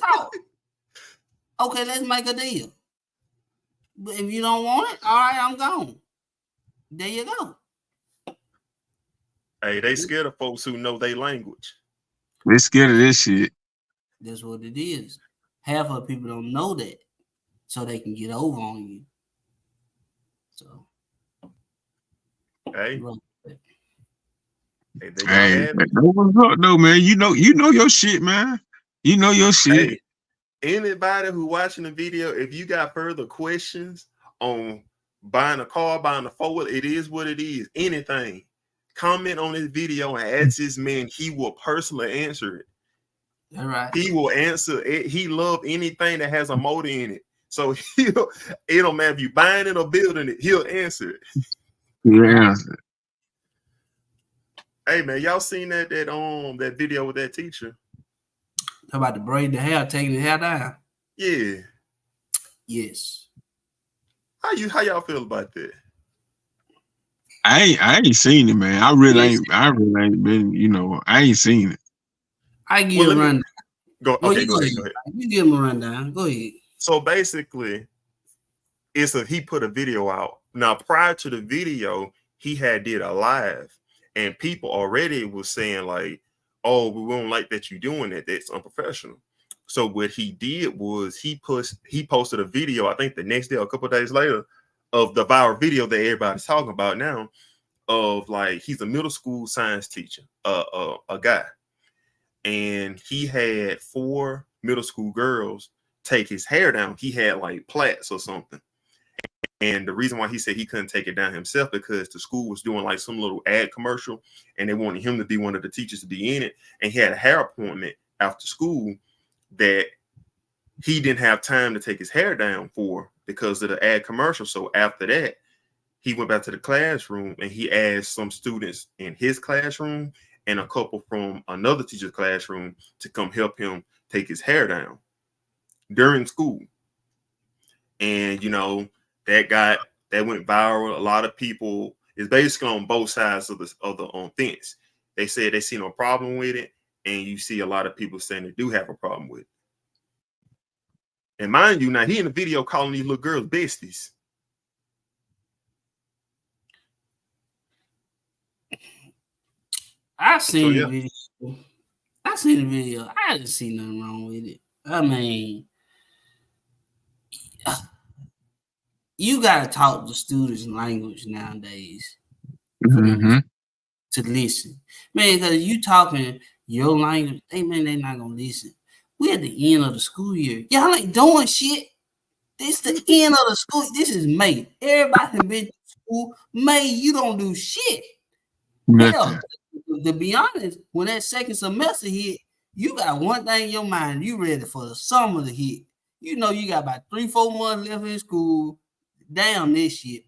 Talk. Okay, let's make a deal. But if you don't want it, all right, I'm gone. There you go. Hey, they scared of folks who know their language. They scared of this shit. That's what it is. Half of the people don't know that, so they can get over on you. So, Hey, hey, what's up though, man? You know your shit, man. You know your shit. Hey, anybody who watching the video, if you got further questions on buying a car, buying a Ford, it is what it is. Anything, comment on this video and ask this man. He will personally answer it. All right. He will answer it. He love anything that has a motor in it. So it don't matter if you buying it or building it, he'll answer it. Yeah. Hey man, y'all seen that video with that teacher? How about the braid the hair, taking the hair down? Yeah. Yes. How y'all feel about that? I ain't seen it, man. I really ain't been, I ain't seen it. I give you a rundown. Go ahead. You give him a rundown. Go ahead. So basically, he put a video out. Now, prior to the video, he had did a live, and people already was saying like, "Oh, we won't like that you doing that. That's unprofessional." So what he did was he posted a video. I think the next day, or a couple of days later, of the viral video that everybody's talking about now, of like he's a middle school science teacher, a guy, and he had 4 middle school girls take his hair down. He had like plaits or something. And the reason why he said he couldn't take it down himself, because the school was doing like some little ad commercial and they wanted him to be one of the teachers to be in it. And he had a hair appointment after school that he didn't have time to take his hair down for because of the ad commercial. So after that, he went back to the classroom and he asked some students in his classroom and a couple from another teacher's classroom to come help him take his hair down during school. And that went viral. A lot of people, is basically on both sides of the fence. They said they see no problem with it, and you see a lot of people saying they do have a problem with it. And mind you, now he in the video calling these little girls besties. I seen the video. I didn't see nothing wrong with it. I mean, you gotta talk to students' language nowadays for them to listen, man. Because you talking your language, they're not gonna listen. We're at the end of the school year. Y'all ain't doing shit. This the end of the school. This is May. Everybody has been to school. May, you don't do shit. Hell, to be honest, when that second semester hit, you got one thing in your mind. You ready for the summer to hit. You know you got about 3-4 months left in school. Damn this shit.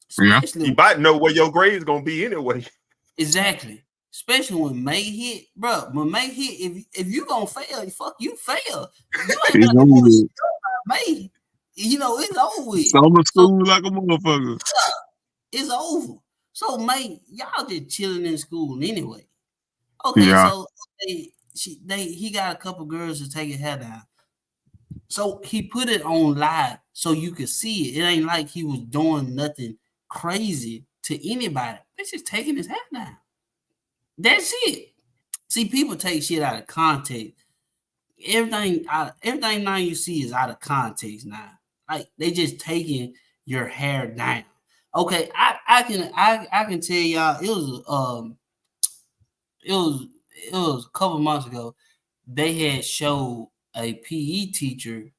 Especially, you might know where your grade is gonna be anyway. Exactly. Especially when May hit, bro. When May hit, if you gonna fail, fuck you fail. You ain't gonna do May. It's over with. Summer school like a motherfucker. It's over. So May, y'all just chilling in school anyway. Okay, so he got a couple girls to take his hair down. So he put it on live so you could see it. It ain't like he was doing nothing crazy to anybody. They're just taking his hair down. That's it. See, people take shit out of context. Everything now you see is out of context now. Like they just taking your hair down. Okay, I can tell y'all it was a couple months ago. They had showed a PE teacher. It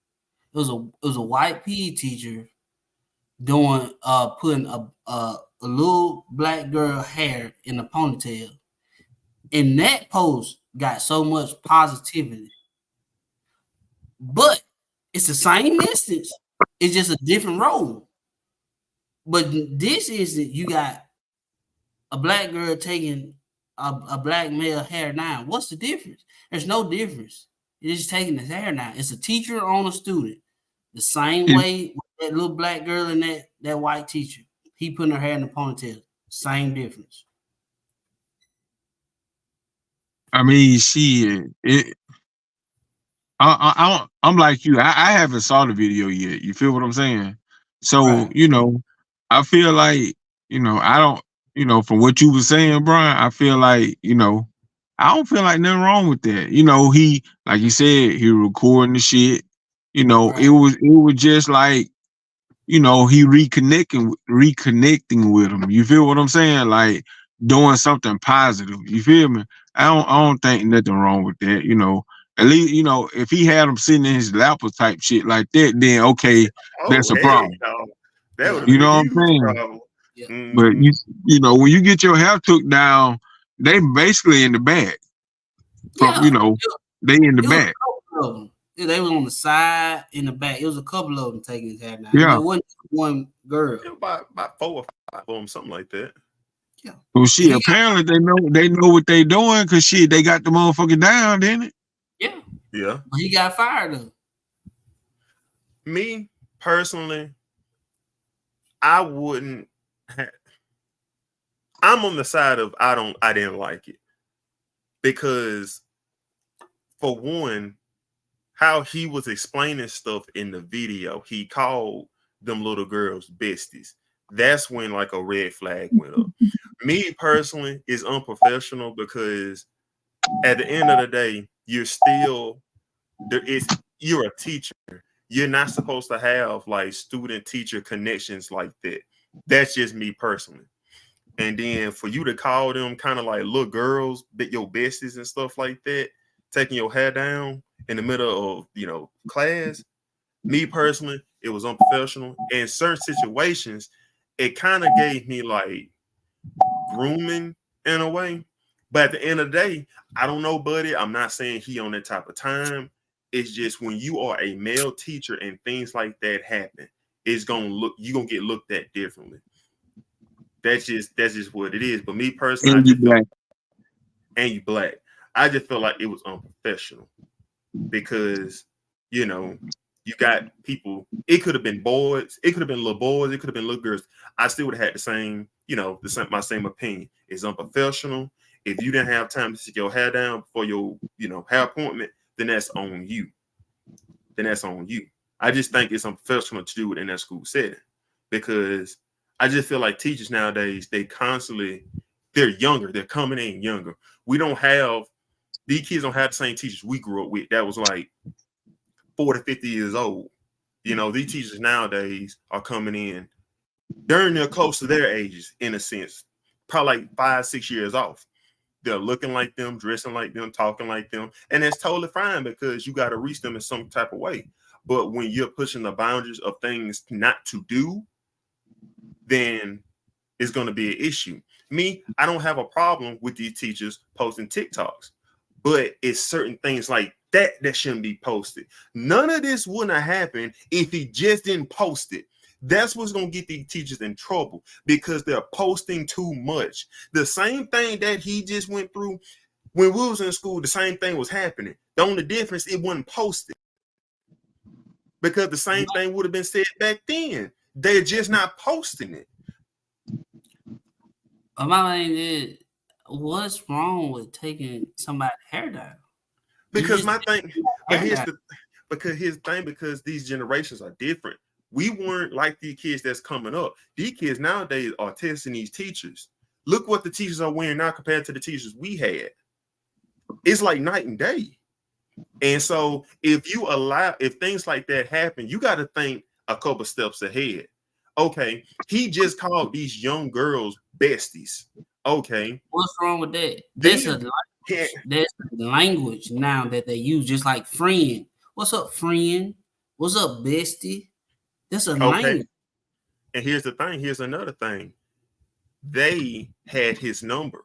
was a white PE teacher doing putting a little black girl hair in a ponytail. And that post got so much positivity. But it's the same instance It's just a different role. But this is that you got a black girl taking a black male hair down. What's the difference? There's no difference. It's just taking his hair down. It's a teacher on a student. The same way with that little black girl and that white teacher. He putting her hair in the ponytail. Same difference. I mean, I'm like you. I haven't saw the video yet. You feel what I'm saying? So, Right. I feel like, I don't, from what you were saying, Brian, I feel like, I don't feel like nothing wrong with that. He, like you said, he recording the shit. It Right. was just like, he reconnecting with him. You feel what I'm saying? Like doing something positive. You feel me? I don't think nothing wrong with that. At least, if he had him sitting in his lap or type shit like that, then okay, Oh that's a heck problem. no, that would Yeah. have You been a know what I'm huge saying? problem. Yeah. But Hmm. when you get your hair took down, they basically in the back. From Yeah. they in the It was back. a couple of them. Yeah, they was on the side, in the back. It was a couple of them taking his hair down. Yeah. It wasn't one girl. Yeah, about 4 or 5 of them, something like that. Yeah. Well, And shit. he got, Apparently, they know what they doing because shit, they got the motherfucker down, didn't it? yeah. Yeah. But he got fired though. Me personally, I wouldn't. I'm on the side of I didn't like it because for one, how he was explaining stuff in the video, he called them little girls besties. That's when like a red flag went up. Me personally is unprofessional because at the end of the day, you're a teacher. You're not supposed to have like student teacher connections like that. That's just me personally. And then for you to call them kind of like little girls, your besties and stuff like that, taking your hair down in the middle of class, me personally, it was unprofessional. In certain situations, it kind of gave me like grooming in a way. But at the end of the day, I don't know, buddy. I'm not saying he on that type of time. It's just when you are a male teacher and things like that happen, you're gonna get looked at differently. That's just what it is. But me personally, I And you just felt black. and you black. I just felt like it was unprofessional because you know you got people. It could have been boys. It could have been little boys. It could have been little girls. I still would have had the same, my same opinion. It's unprofessional. If you didn't have time to sit your hair down before your, hair appointment, then that's on you. I just think it's unprofessional to do it in that school setting because I just feel like teachers nowadays, they're younger. They're coming in younger. These kids don't have the same teachers we grew up with. That was like 40, 50 years old. These teachers nowadays are coming in. They're close to their ages in a sense, probably like 5, 6 years off. They're looking like them, dressing like them, talking like them, and that's totally fine because you got to reach them in some type of way. But when you're pushing the boundaries of things not to do, then it's going to be an issue. Me, I don't have a problem with these teachers posting TikToks, but it's certain things like that shouldn't be posted. None of this wouldn't have happened if he just didn't post it. That's what's going to get these teachers in trouble because they're posting too much. The same thing that he just went through when we was in school, the same thing was happening. The only difference, it wasn't posted because the same thing would have been said back then. They're just not posting it. My thing is, what's wrong with taking somebody's hair down? You Because just my thing, but hair down. here's the thing, because these generations are different. We weren't like these kids that's coming up. These kids nowadays are testing these teachers. Look what the teachers are wearing now compared to the teachers we had. It's like night and day. And so if things like that happen, you got to think a couple steps ahead. Okay, he just called these young girls besties. Okay, What's wrong with that? That's a then language. That's a language now that they use, just like friend. What's up, friend? What's up, bestie? That's a okay, language. and here's the thing. Here's another thing. They had his number.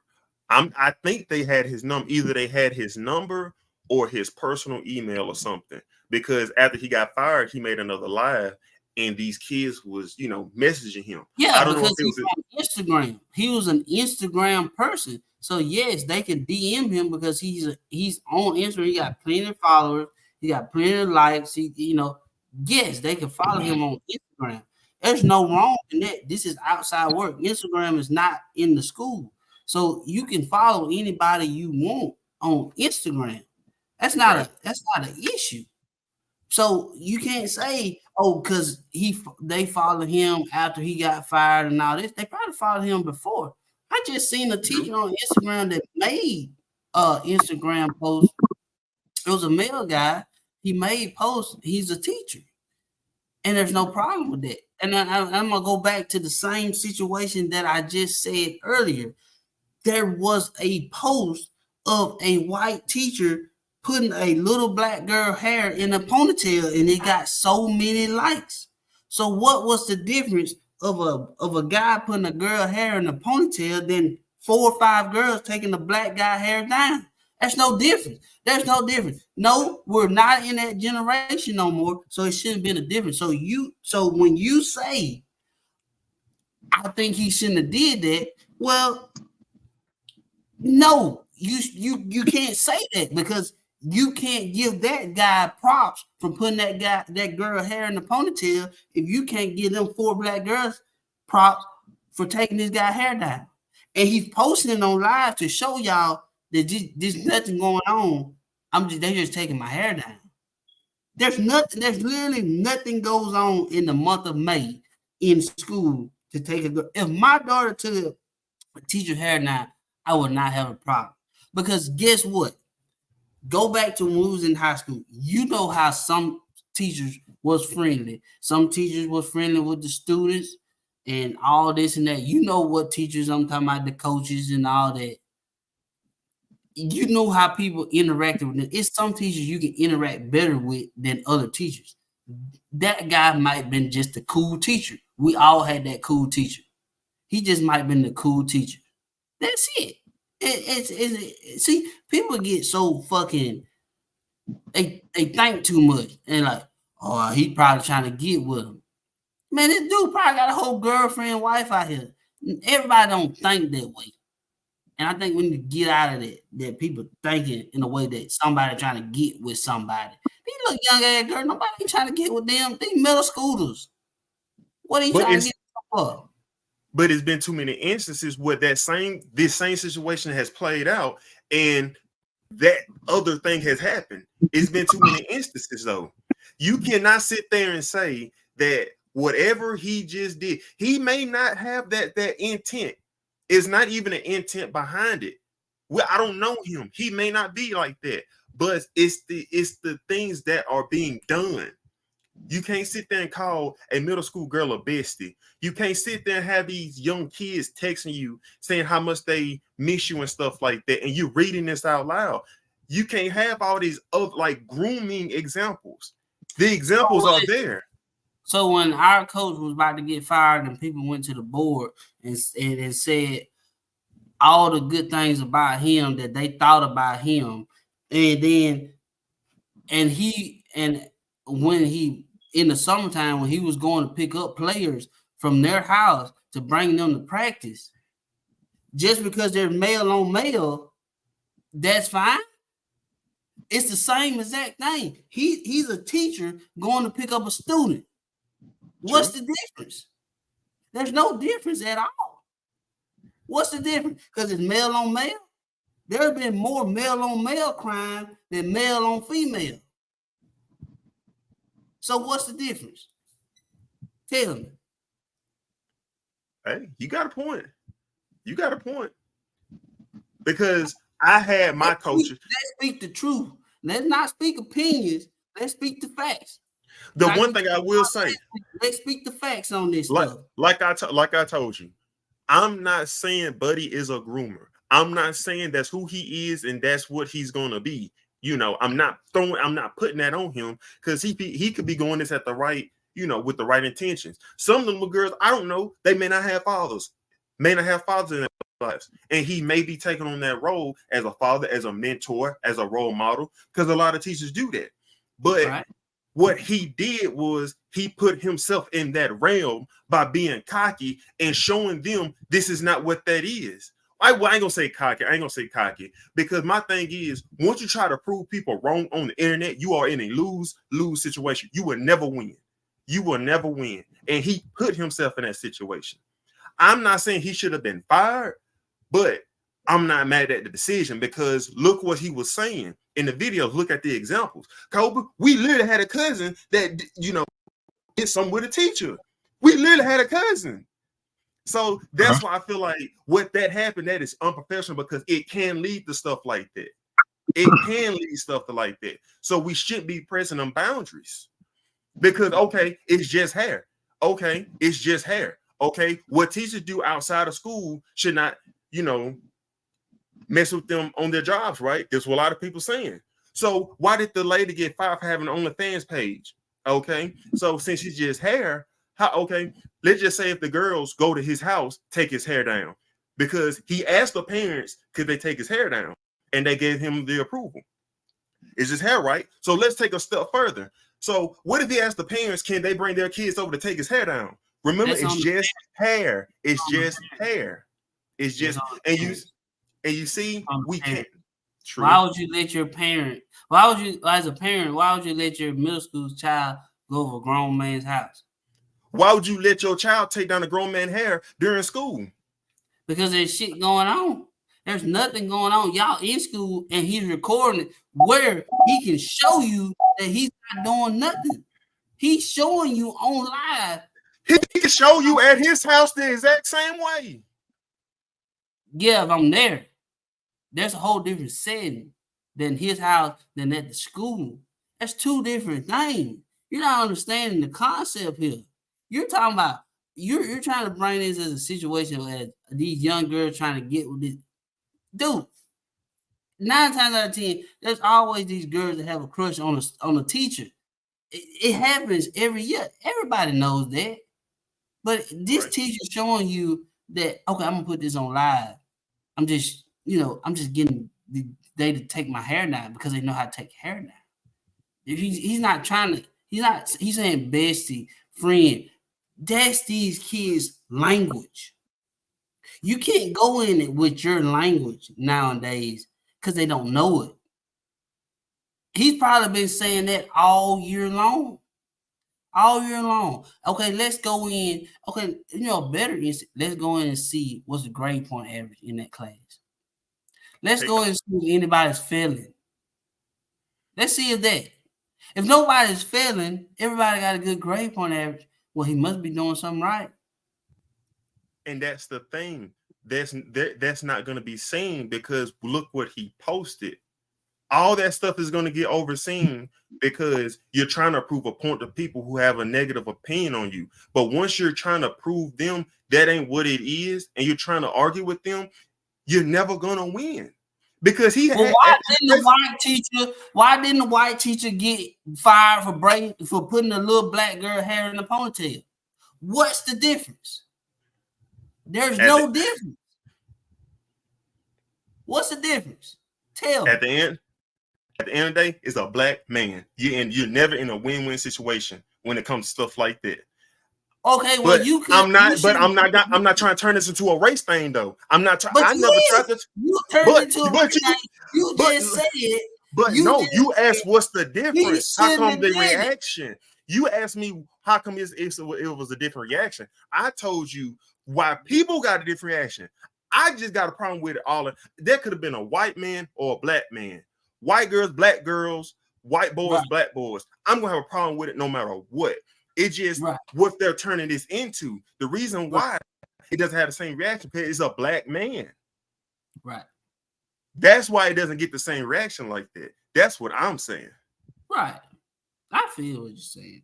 I think they had his number. Either they had his number or his personal email or something. Because after he got fired, he made another live and these kids was, messaging him. Yeah, I don't know if because it he's was. on Instagram. He was an Instagram person. So yes, they can DM him because he's on Instagram. He got plenty of followers. He got plenty of likes. Yes, they can follow him on Instagram. There's no wrong in that. This is outside work. Instagram is not in the school. So you can follow anybody you want on Instagram. That's not Right. that's not an issue. So you can't say, oh, because they followed him after he got fired and all this. They probably followed him before. I just seen a teacher on Instagram that made Instagram post. It was a male guy. He made posts. He's a teacher, and there's no problem with that. And I'm gonna go back to the same situation that I just said earlier. There was a post of a white teacher putting a little black girl hair in a ponytail, and it got so many likes. So what was the difference of a guy putting a girl hair in a ponytail than 4 or 5 girls taking the black guy hair down? That's no difference. There's no difference. No, we're not in that generation no more, so it shouldn't have been a difference. So when you say, I think he shouldn't have did that, well, no, you can't say that because you can't give that guy props for putting that girl hair in the ponytail if you can't give them 4 black girls props for taking this guy hair down. And he's posting it on live to show y'all that there's nothing going on. They just taking my hair down. There's literally nothing goes on in the month of May in school to take a girl. If my daughter took a teacher hair down, I would not have a problem. Because guess what? Go back to when we was in high school. You know how some teachers was friendly. Some teachers was friendly with the students and all this and that. You know what teachers I'm talking about, the coaches and all that. You know how people interacted with them. It's some teachers you can interact better with than other teachers. That guy might have been just a cool teacher. We all had that cool teacher. He just might have been the cool teacher. That's it. See, people get so fucking they think too much and like, oh, he probably trying to get with him. Man, this dude probably got a whole girlfriend, wife out here. Everybody don't think that way. And I think we need to get out of that people thinking in a way that somebody trying to get with somebody. These little young ass girls, nobody ain't trying to get with them. These middle schoolers. What are you trying to get for? But it's been too many instances where this same situation has played out and that other thing has happened. It's been too many instances though. You cannot sit there and say that whatever he just did, he may not have that intent. It's not even an intent behind it. Well, I don't know him. He may not be like that, but it's the things that are being done. You can't sit there and call a middle school girl a bestie. You can't sit there and have these young kids texting you saying how much they miss you and stuff like that, and you're reading this out loud. You can't have all these like grooming examples. The examples are there. So when our coach was about to get fired and people went to the board and said all the good things about him that they thought about him, and when he in the summertime when he was going to pick up players from their house to bring them to practice, just because they're male on male, that's fine. It's the same exact thing. He's a teacher going to pick up a student. What's the difference? There's no difference at all. What's the difference? Because it's male on male? There have been more male on male crime than male on female. So what's the difference? Tell me. Hey, you got a point. You got a point. Because I had my coaches. Let's speak the truth. Let's not speak opinions. Let's speak the facts. The one thing I will say, let's speak the facts on this stuff. Like I told you, I'm not saying Buddy is a groomer. I'm not saying that's who he is and that's what he's gonna be. I'm not putting that on him because he could be going this at the right, with the right intentions. Some of them girls, I don't know, they may not have fathers in their lives, and he may be taking on that role as a father, as a mentor, as a role model, because a lot of teachers do that. But What he did was he put himself in that realm by being cocky and showing them this is not what that is. I ain't gonna say cocky. I ain't gonna say cocky because my thing is once you try to prove people wrong on the internet, you are in a lose situation. You will never win. You will never win. And he put himself in that situation. I'm not saying he should have been fired, but I'm not mad at the decision because look what he was saying in the videos. Look at the examples. Kobe, we literally had a cousin that, you know, did something with a teacher. We literally had a cousin. So that's why I feel like what that happened, that is unprofessional because it can lead to stuff like that. It can lead stuff to like that. So we shouldn't be pressing them boundaries because, okay, it's just hair. Okay, it's just hair. Okay, what teachers do outside of school should not, you know, mess with them on their jobs, right? That's what a lot of people saying. So why did the lady get fired for having an OnlyFans page? Okay, so since it's just hair, okay, let's just say if the girls go to his house, take his hair down because he asked the parents could they take his hair down and they gave him the approval. It's just hair, right? So let's take a step further. So what if he asked the parents, can they bring their kids over to take his hair down? Remember, it's just hair. It's just hair. It's just and you see, we can't. True. Why would you let your parent? Why would you, as a parent, why would you let your middle school child go to a grown man's house? Why would you let your child take down a grown man's hair during school? Because there's shit going on. There's nothing going on. Y'all in school and he's recording it where he can show you that he's not doing nothing. He's showing you on live. He can show you at his house the exact same way. Yeah, if I'm there. There's a whole different setting than his house than at the school. That's two different things. You're not understanding the concept here. You're talking about you're trying to bring this as a situation where these young girls trying to get with this. Dude, 9 times out of 10, there's always these girls that have a crush on a teacher. It happens every year. Everybody knows that. But this teacher showing you that, okay, I'm gonna put this on live. I'm just getting they to take my hair down because they know how to take hair down. He's not trying to, he's saying bestie, friend. That's these kids' language. You can't go in it with your language nowadays because they don't know it. He's probably been saying that all year long. All year long. Okay, let's go in. Okay, better is let's go in and see what's the grade point average in that class. Let's go and see if anybody's failing. Let's see if nobody's failing, everybody got a good grade point average. Well, he must be doing something right. And that's the thing. That's not going to be seen because look what he posted. All that stuff is going to get overseen because you're trying to prove a point to people who have a negative opinion on you. But once you're trying to prove them that ain't what it is, and you're trying to argue with them, you're never gonna win because why didn't the white teacher get fired for putting a little black girl hair in a ponytail? What's the difference? There's no difference. What's the difference? Tell me. At the end of the day, it's a black man. You're never in a win-win situation when it comes to stuff like that. Okay, well, but I'm not trying to turn this into a race thing, though. I'm not trying. I never tried to. You turned it into a race thing. You just said it. But you asked what's the difference? How come the reaction? You asked me how come it was a different reaction. I told you why people got a different reaction. I just got a problem with it all. There could have been a white man or a black man. White girls, black girls, white boys, black boys. I'm gonna have a problem with it no matter what. It's just what they're turning this into. The reason why it doesn't have the same reaction because it's a black man. Right. That's why it doesn't get the same reaction like that. That's what I'm saying. Right. I feel what you're saying.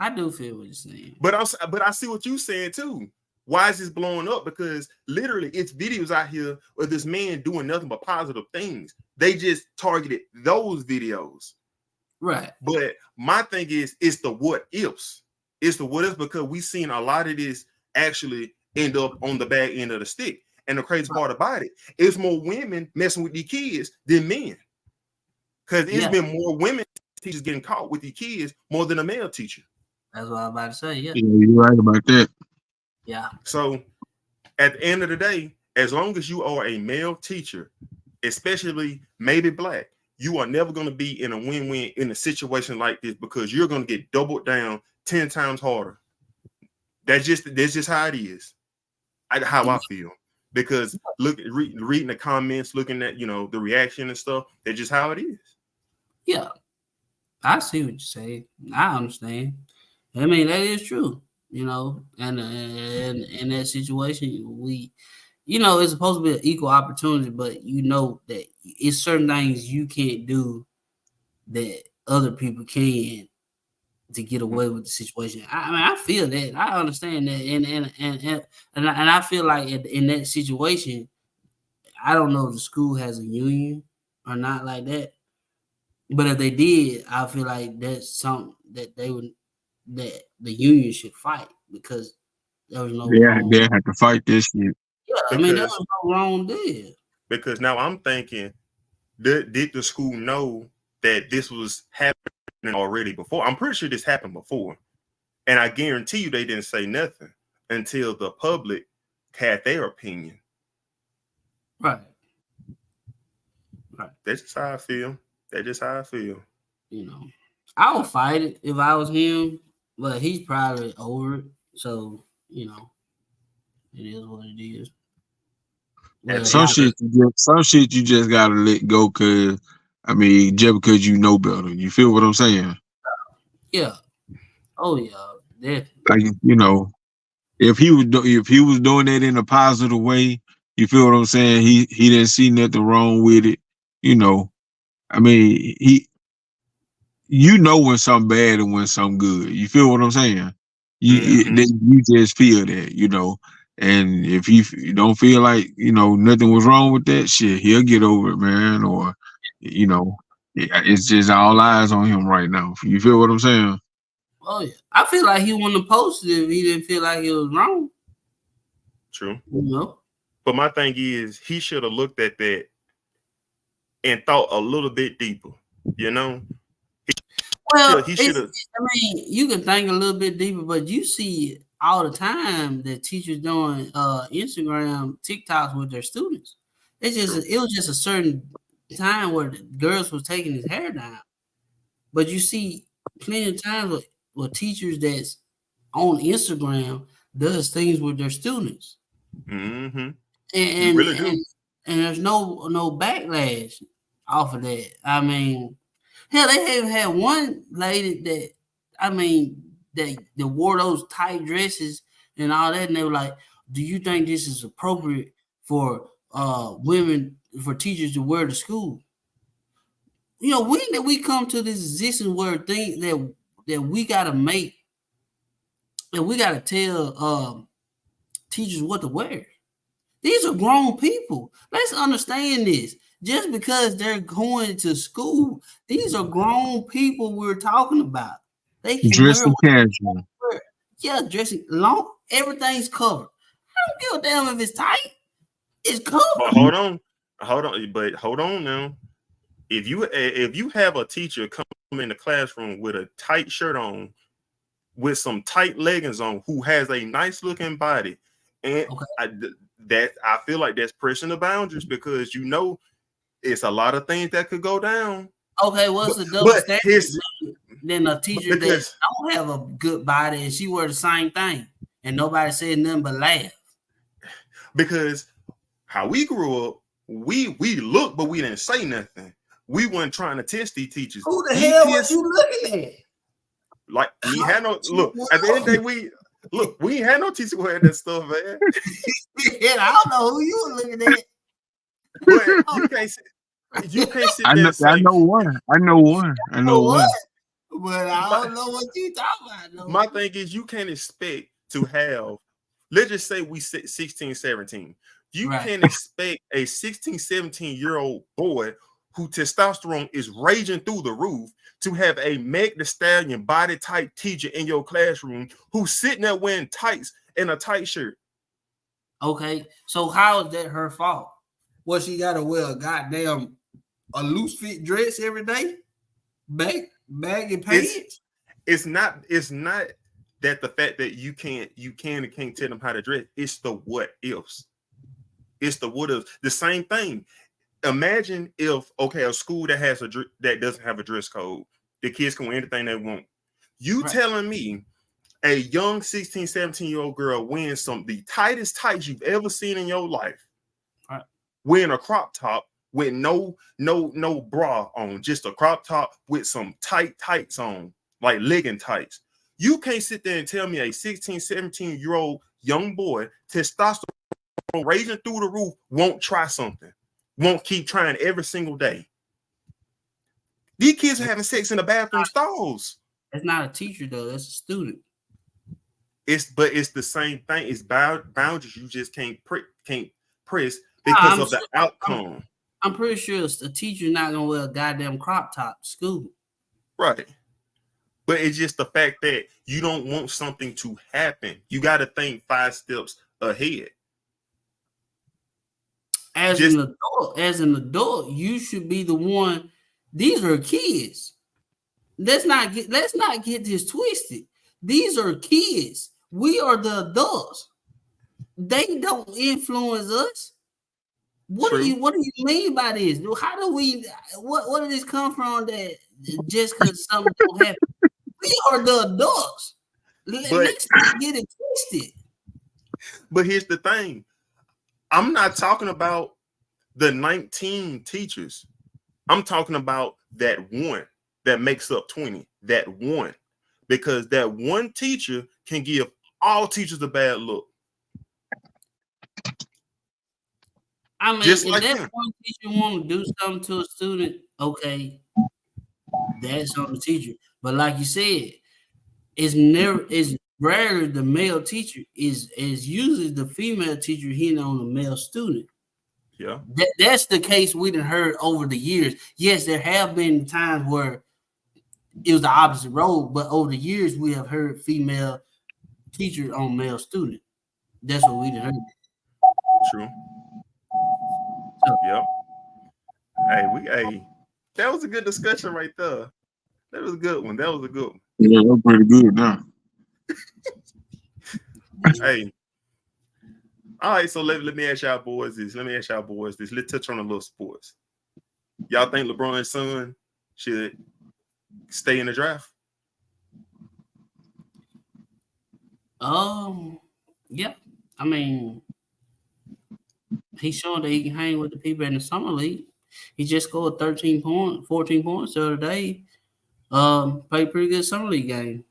I do feel what you're saying. But I see what you're saying too. Why is this blowing up? Because literally it's videos out here of this man doing nothing but positive things. They just targeted those videos. Right. But my thing is, it's the what ifs. It's the what ifs because we've seen a lot of this actually end up on the bad end of the stick. And the crazy part about it, it's more women messing with these kids than men. Because it's been more women teachers getting caught with your kids more than a male teacher. That's what I was about to say. Yeah. You're right about that. Yeah. So at the end of the day, as long as you are a male teacher, especially maybe black, you are never going to be in a win-win in a situation like this because you're going to get doubled down 10 times harder. That's just how it is. How I feel. Because reading the comments, looking at the reaction and stuff, that's just how it is. Yeah. I see what you say. I understand. I mean, that is true. And in that situation, it's supposed to be an equal opportunity, but that it's certain things you can't do that other people can to get away with the situation. I mean, I feel that. I understand that, and I feel like in that situation, I don't know if the school has a union or not like that, but if they did, I feel like that's something that that the union should fight because there was no wrong. They have to fight this shit. Yeah, I mean, there was no wrong there. Because now I'm thinking, did the school know that this was happening already before? I'm pretty sure this happened before. And I guarantee you they didn't say nothing until the public had their opinion. Right. That's just how I feel. That's just how I feel. I would fight it if I was him, but he's probably over it. So, it is what it is. Some shit you just gotta let go because just because you know better. You feel what I'm saying? Yeah. Oh yeah. Definitely. Like if he was doing that in a positive way, you feel what I'm saying? He didn't see nothing wrong with it. When something bad and when something good. You feel what I'm saying? You just feel that. And if you don't feel like nothing was wrong with that shit, he'll get over it, man. Or it's just all eyes on him right now. You feel what I'm saying? Oh yeah, I feel like he wouldn't have posted if he didn't feel like it was wrong. True. But my thing is, he should have looked at that and thought a little bit deeper. Well, he should have. I mean, you can think a little bit deeper, but you see all the time that teachers doing Instagram TikToks with their students. It was just a certain time where the girls was taking his hair down, but you see plenty of times with teachers that's on Instagram does things with their students. Mm-hmm. And really do. And there's no backlash off of that. I mean, hell, they have had one lady that wore those tight dresses and all that, and they were like, "Do you think this is appropriate for women, for teachers to wear to school?" When did we come to this existence where things that we gotta make, and we gotta tell teachers what to wear? These are grown people. Let's understand this. Just because they're going to school, these are grown people we're talking about. They can dressing casual. Yeah, dressing long. Everything's covered. I don't give a damn if it's tight. It's covered. But hold on now. If you have a teacher come in the classroom with a tight shirt on, with some tight leggings on, who has a nice looking body, and I feel like that's pushing the boundaries because it's a lot of things that could go down. Okay, what's the double standard? Then a teacher that don't have a good body and she wear the same thing and nobody said nothing but laugh. Because how we grew up, we looked, but we didn't say nothing. We weren't trying to test these teachers. Who the hell was you looking at? Like we had no look. At the end of the day, we ain't had no teacher wearing that stuff, man. And I don't know who you were looking at. But you can't sit there and say, I know one. But I don't know what you talking about. My thing is, you can't expect to have, let's just say we 16, 17. You can't expect a 16, 17-year-old boy who testosterone is raging through the roof to have a Meg Thee Stallion body type teacher in your classroom who's sitting there wearing tights and a tight shirt. Okay, so how is that her fault? Well, she got to wear a loose fit dress every day? Back baggy pants. It's not that the fact that you can and can't tell them how to dress. It's the what ifs. It's the what ifs. The same thing. Imagine if a school that has that doesn't have a dress code, the kids can wear anything they want. You telling me a young 16, 17-year-old girl wearing the tightest tights you've ever seen in your life, wearing a crop top with no bra on, just a crop top with some tights on, like legging tights. You can't sit there and tell me a 16, 17-year-old young boy, testosterone raising through the roof, won't try something, won't keep trying every single day. These kids are having sex in the bathroom stalls. That's not a teacher though. That's a student. It's the same thing. It's boundaries you just can't press because of the outcome. I'm pretty sure a teacher not gonna wear a goddamn crop top to school. Right. But it's just the fact that you don't want something to happen. You got to think 5 steps ahead. As an adult, you should be the one. These are kids. Let's not get this twisted. These are kids. We are the adults. They don't influence us. What do you mean by this? How do we? What did this come from? That just because something don't happen, we are the adults. Let's not get it twisted. But here's the thing: I'm not talking about the 19 teachers. I'm talking about that one that makes up 20. That one, because that one teacher can give all teachers a bad look. I mean, just if like that one teacher want to do something to a student, okay, that's on the teacher. But like you said, it's rarely the male teacher is usually the female teacher hitting on the male student. Yeah, that's the case we done heard over the years. Yes, there have been times where it was the opposite role, but over the years we have heard female teacher on male student. That's what we done heard. True. Yep. Hey, that was a good discussion right there. That was a good one. Yeah, that was pretty good now. Hey. All right, so let me ask y'all boys this. Let's touch on a little sports. Y'all think LeBron's son should stay in the draft? Yeah. I mean, he's showing that he can hang with the people in the summer league. He just scored 14 points the other day. Played pretty good summer league game.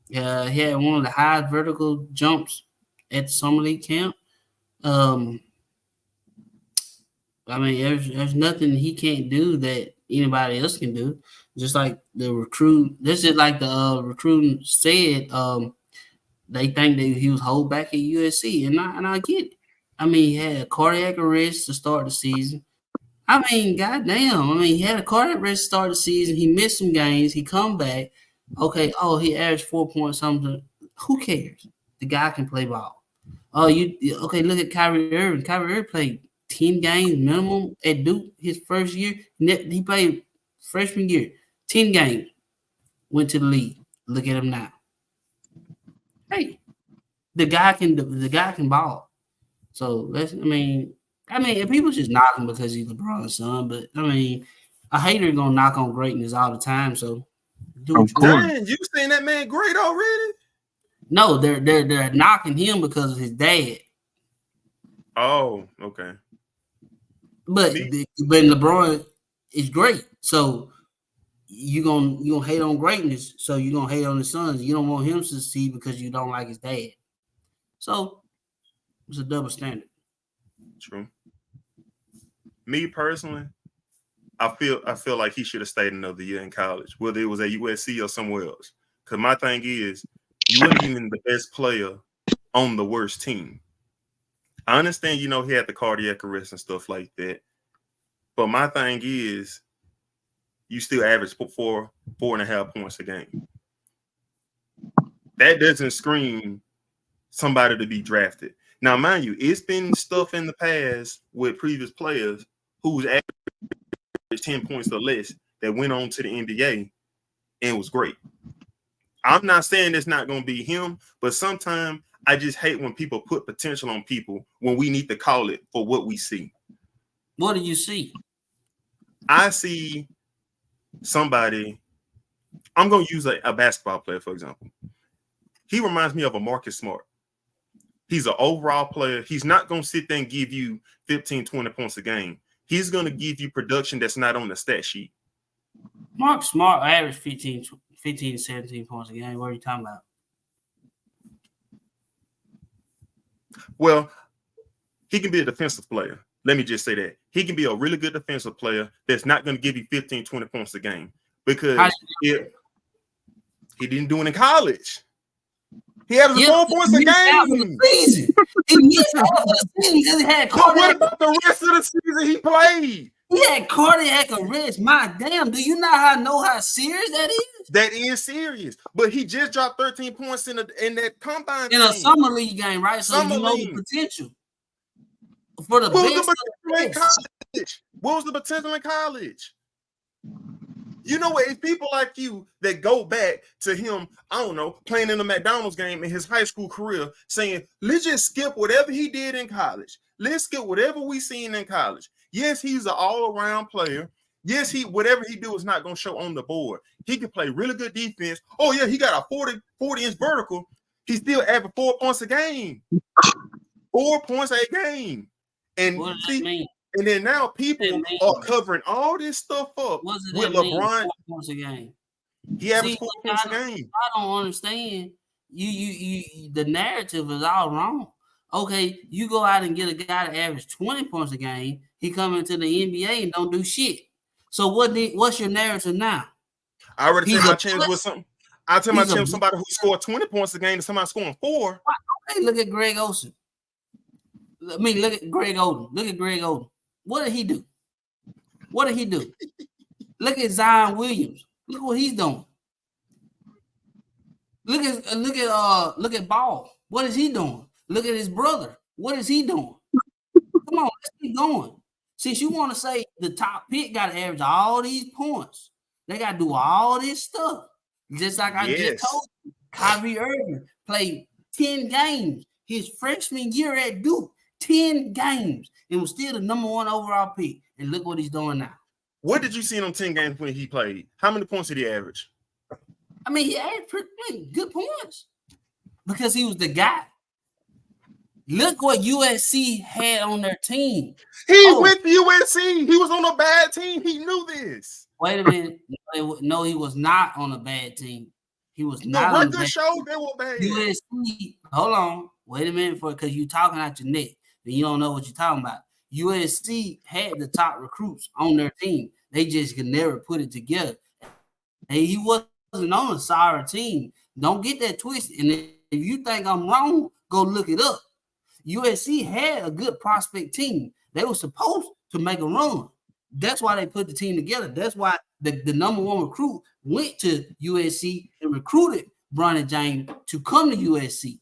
He had one of the highest vertical jumps at the summer league camp. I mean, there's nothing he can't do that anybody else can do. Just like the recruit, this is like the recruiting said. They think that he was hold back at USC, and I get it. I mean, he had a cardiac arrest to start the season. I mean, goddamn. I mean, he had a cardiac arrest to start the season. He missed some games. He come back. Okay. Oh, he averaged 4 points something. Who cares? The guy can play ball. Oh, okay? Look at Kyrie Irving. Kyrie Irving played 10 games minimum at Duke his first year. He played freshman year 10 games. Went to the league. Look at him now. Hey, the guy can ball. So I mean, and people just knock him because he's LeBron's son. But I mean, a hater gonna knock on greatness all the time. So do what you want. Man, you seen that man great already? No, they're knocking him because of his dad. Oh, okay. But LeBron is great. So you gonna hate on greatness. So you gonna hate on his sons. You don't want him to succeed because you don't like his dad. So it's a double standard. True. Me personally, I feel like he should have stayed another year in college, whether it was at USC or somewhere else. Because my thing is, you weren't even the best player on the worst team. I understand, he had the cardiac arrest and stuff like that. But my thing is, you still average 4.5 points a game. That doesn't scream somebody to be drafted. Now, mind you, it's been stuff in the past with previous players who's averaged 10 points or less that went on to the NBA and was great. I'm not saying it's not going to be him, but sometimes I just hate when people put potential on people when we need to call it for what we see. What do you see? I see somebody. I'm going to use a basketball player, for example. He reminds me of a Marcus Smart. He's an overall player. He's not going to sit there and give you 15, 20 points a game. He's going to give you production that's not on the stat sheet. Mark Smart averaged 15, 17 points a game. What are you talking about? Well, he can be a defensive player. Let me just say that. He can be a really good defensive player that's not going to give you 15, 20 points a game because he didn't do it in college. He had 4 points a game. He missed half of the season because he had cardiac. What about the rest of the season he played? He had cardiac arrest. My damn, do you know how serious that is? That is serious. But he just dropped 13 points in that combine in a summer league game, right? So summer you know league. The potential for the what best. Was the potential in college? What was the potential in college? You know what? It's people like you that go back to him, I don't know, playing in the McDonald's game in his high school career, saying, let's just skip whatever he did in college. Let's skip whatever we seen in college. Yes, he's an all-around player. Yes, whatever he do is not going to show on the board. He can play really good defense. Oh, yeah, he got a 40-inch vertical. He still averaged 4 points a game. 4 points a game. And what does that mean? And then now people are covering all this stuff up with LeBron. 4 points a game. He averaged 4 points a game. I don't understand. You the narrative is all wrong. Okay, you go out and get a guy that average 20 points a game. He come into the NBA and don't do shit. So what's your narrative now? I already said my chance with something. I tell my chance somebody who scored 20 points a game and somebody scoring 4. Hey, look at Greg Olsen. I mean, look at Greg Oden. Look at Greg Oden. What did he do? What did he do? Look at Zion Williams. Look what he's doing. Look at Ball. What is he doing? Look at his brother. What is he doing? Come on, let's keep going. Since you want to say the top pick got to average all these points, they got to do all this stuff. Just like I just told you, Kyrie Irving played 10 games his freshman year at Duke. 10 games and was still the number 1 overall pick. And look what he's doing now. What did you see in them 10 games when he played? How many points did he average? I mean, he averaged pretty good points because he was the guy. Look what USC had on their team. He with USC. He was on a bad team. He knew this. Wait a minute. No, he was not on a bad team. He was not on a bad team. Show they were bad. USC, hold on. Wait a minute because you talking out your neck. And you don't know what you're talking about. USC had the top recruits on their team. They just could never put it together. And he wasn't on a sorry team. Don't get that twisted. And if you think I'm wrong, go look it up. USC had a good prospect team. They were supposed to make a run. That's why they put the team together. That's why the number 1 recruit went to USC and recruited Bronny James to come to USC.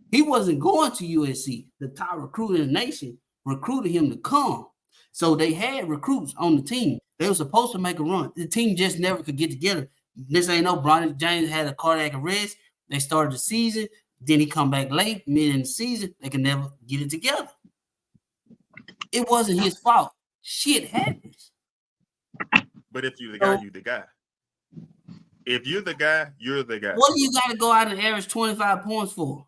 He wasn't going to USC. The top recruiter in the nation recruited him to come. So they had recruits on the team. They were supposed to make a run. The team just never could get together. This ain't no Bronny James had a cardiac arrest. They started the season. Then he come back late, mid in the season. They could never get it together. It wasn't his fault. Shit happens. But if you're the guy, you're the guy. If you're the guy, you're the guy. What do you got to go out and average 25 points for?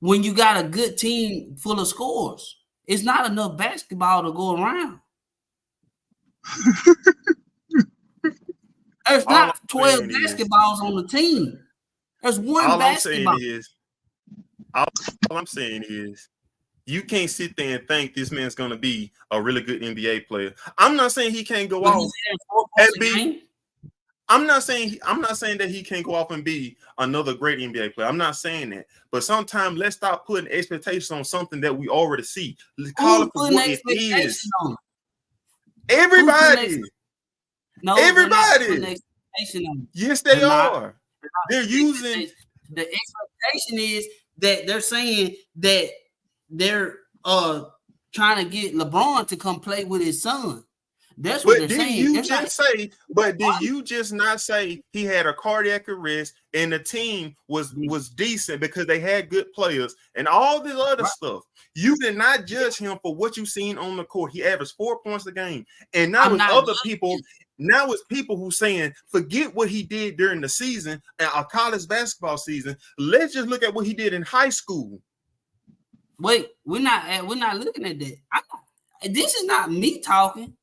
When you got a good team full of scores, it's not enough basketball to go around. There's not 12 basketballs on the team. There's one basketball. All I'm saying is you can't sit there and think this man's going to be a really good NBA player. I'm not saying he can't go off and be. I'm not saying that he can't go off and be another great NBA player. I'm not saying that. But sometimes let's stop putting expectations on something that we already see. Let's call it for what it is. Everybody. No, everybody. Yes, they are. They're using the expectation is that they're saying that they're trying to get LeBron to come play with his son. That's what they're didn't saying. you That's not, just say? But did you just not say he had a cardiac arrest and the team was decent because they had good players and all this other stuff? You did not judge him for what you seen on the court. He averaged 4 points a game, and now I'm with not other judging people. him. Now it's people who saying forget what he did during the season and a college basketball season. Let's just look at what he did in high school. Wait, we're not looking at that. This is not me talking.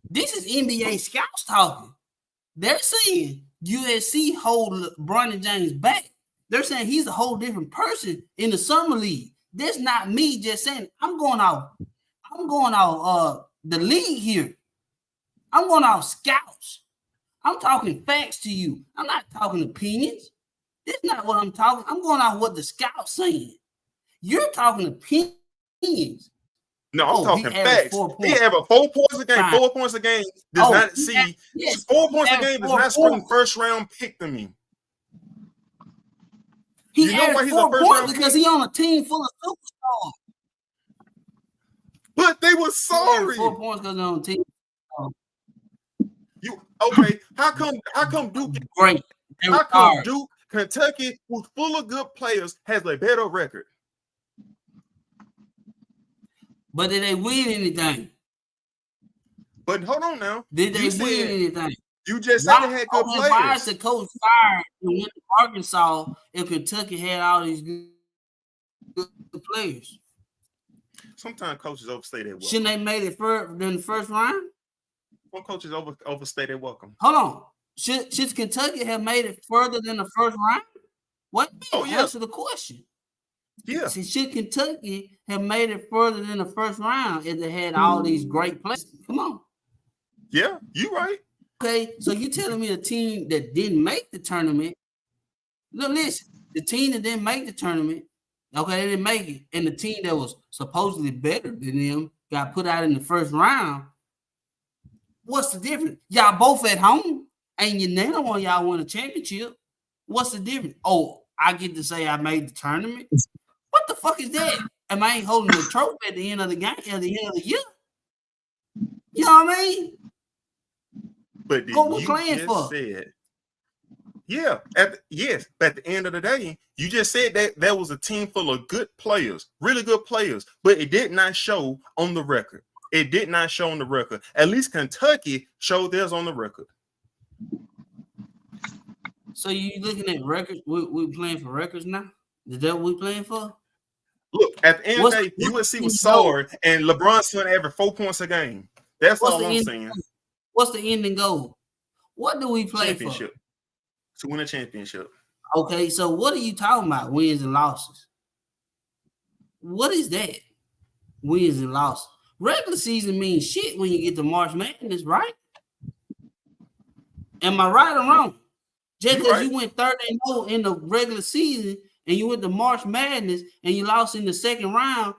This is NBA scouts talking. They're saying USC hold Bronny James back. They're saying he's a whole different person in the summer league. That's not me just saying. I'm going off the league here. I'm going off scouts. I'm talking facts to you. I'm not talking opinions. That's not what I'm talking. I'm going off what the scouts saying. You're talking opinions. No, I'm talking facts. 4 He averaged 4 points a game. Fine. 4 points a game does not see. Yes, 4 points a game does not scream first round pick to me. He You know why averaged he's a 4 first points round because pick? he on a team full of superstars. But they were He sorry. averaged 4 points because they're on a team. You okay? How come Duke? Great. How come Duke, Kentucky, who's full of good players, has a better record? But did they win anything? But hold on now. Did they win anything? You just said they had good players. Why is the coach fired and went to Arkansas if Kentucky had all these good players? Sometimes coaches overstay their welcome. Shouldn't they made it further than the first round? Some coaches overstay their welcome. Hold on. Should Kentucky have made it further than the first round? What? Oh, yeah. Answer the question. Yeah. See, should Kentucky have made it further than the first round if they had all these great players? Come on. Yeah, you right. Okay, so you telling me a team that didn't make the tournament? Look, listen, the team that didn't make the tournament, okay, they didn't make it, and the team that was supposedly better than them got put out in the first round. What's the difference? Y'all both at home, and neither one of y'all won a championship. What's the difference? Oh, I get to say I made the tournament. What the fuck is that? Am I ain't holding the trophy at the end of the game, at the end of the year? You know what I mean? But what we playing for? Said, yeah, yes. But at the end of the day, you just said that there was a team full of good players, really good players, but it did not show on the record. It did not show on the record. At least Kentucky showed theirs on the record. So you looking at records? We playing for records now? Is that what we playing for? Look, at the end of the day, USC was sorry, and LeBron's son averaged 4 points a game. That's all I'm saying. What's the ending goal? What do we play for? To win a championship. Okay, so what are you talking about? Wins and losses. What is that? Wins and losses. Regular season means shit when you get to March Madness, right? Am I right or wrong? Just because you went 30-0 in the regular season and you went to March Madness and you lost in the second round,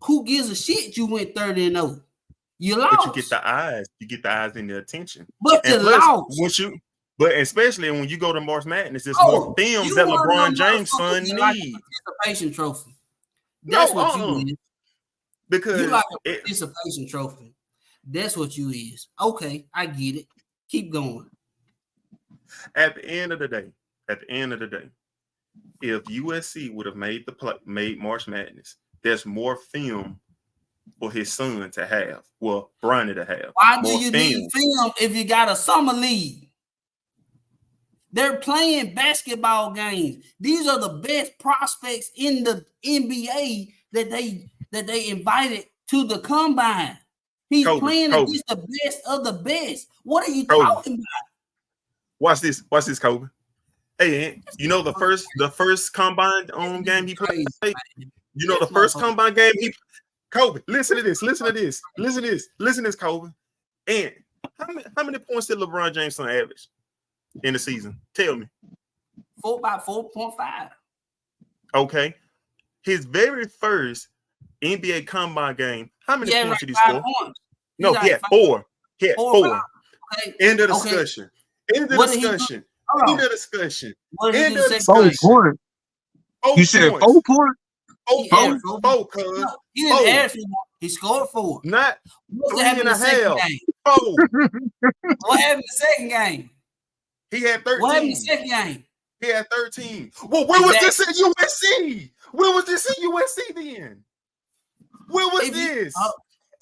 who gives a shit you went 30-0? You lost. But you get the eyes. You get the eyes and the attention. But you lost. But especially when you go to March Madness, there's more films that LeBron James' son need. Like a participation trophy. That's what you is. Because you like a participation trophy. That's what you is. Okay, I get it. Keep going. At the end of the day, if USC would have made March Madness, there's more film for his son to have. Well, Bronny to have. Why do you need film if you got a summer league? They're playing basketball games. These are the best prospects in the NBA that they invited to the combine. He's playing against the best of the best. What are you talking about? Watch this, Kobe. Hey, you know the first combine game he played. You know the first combine game Kobe. Listen to this, Kobe. And how many points did LeBron James son average in the season? Tell me. 4.5. Okay. His very first NBA combine game, how many points did he score? No, he had 4. He had 4. Okay. End of discussion. End of discussion. End of discussion. End of discussion. 4 points. You said 4 points? 4, cuz. He didn't ask me. He scored 4. Not 3.5. Oh, What happened in the second game? he had What happened in 13. the second game? He had 13. Well, when was this at USC? When was this at USC then? When was If you, this?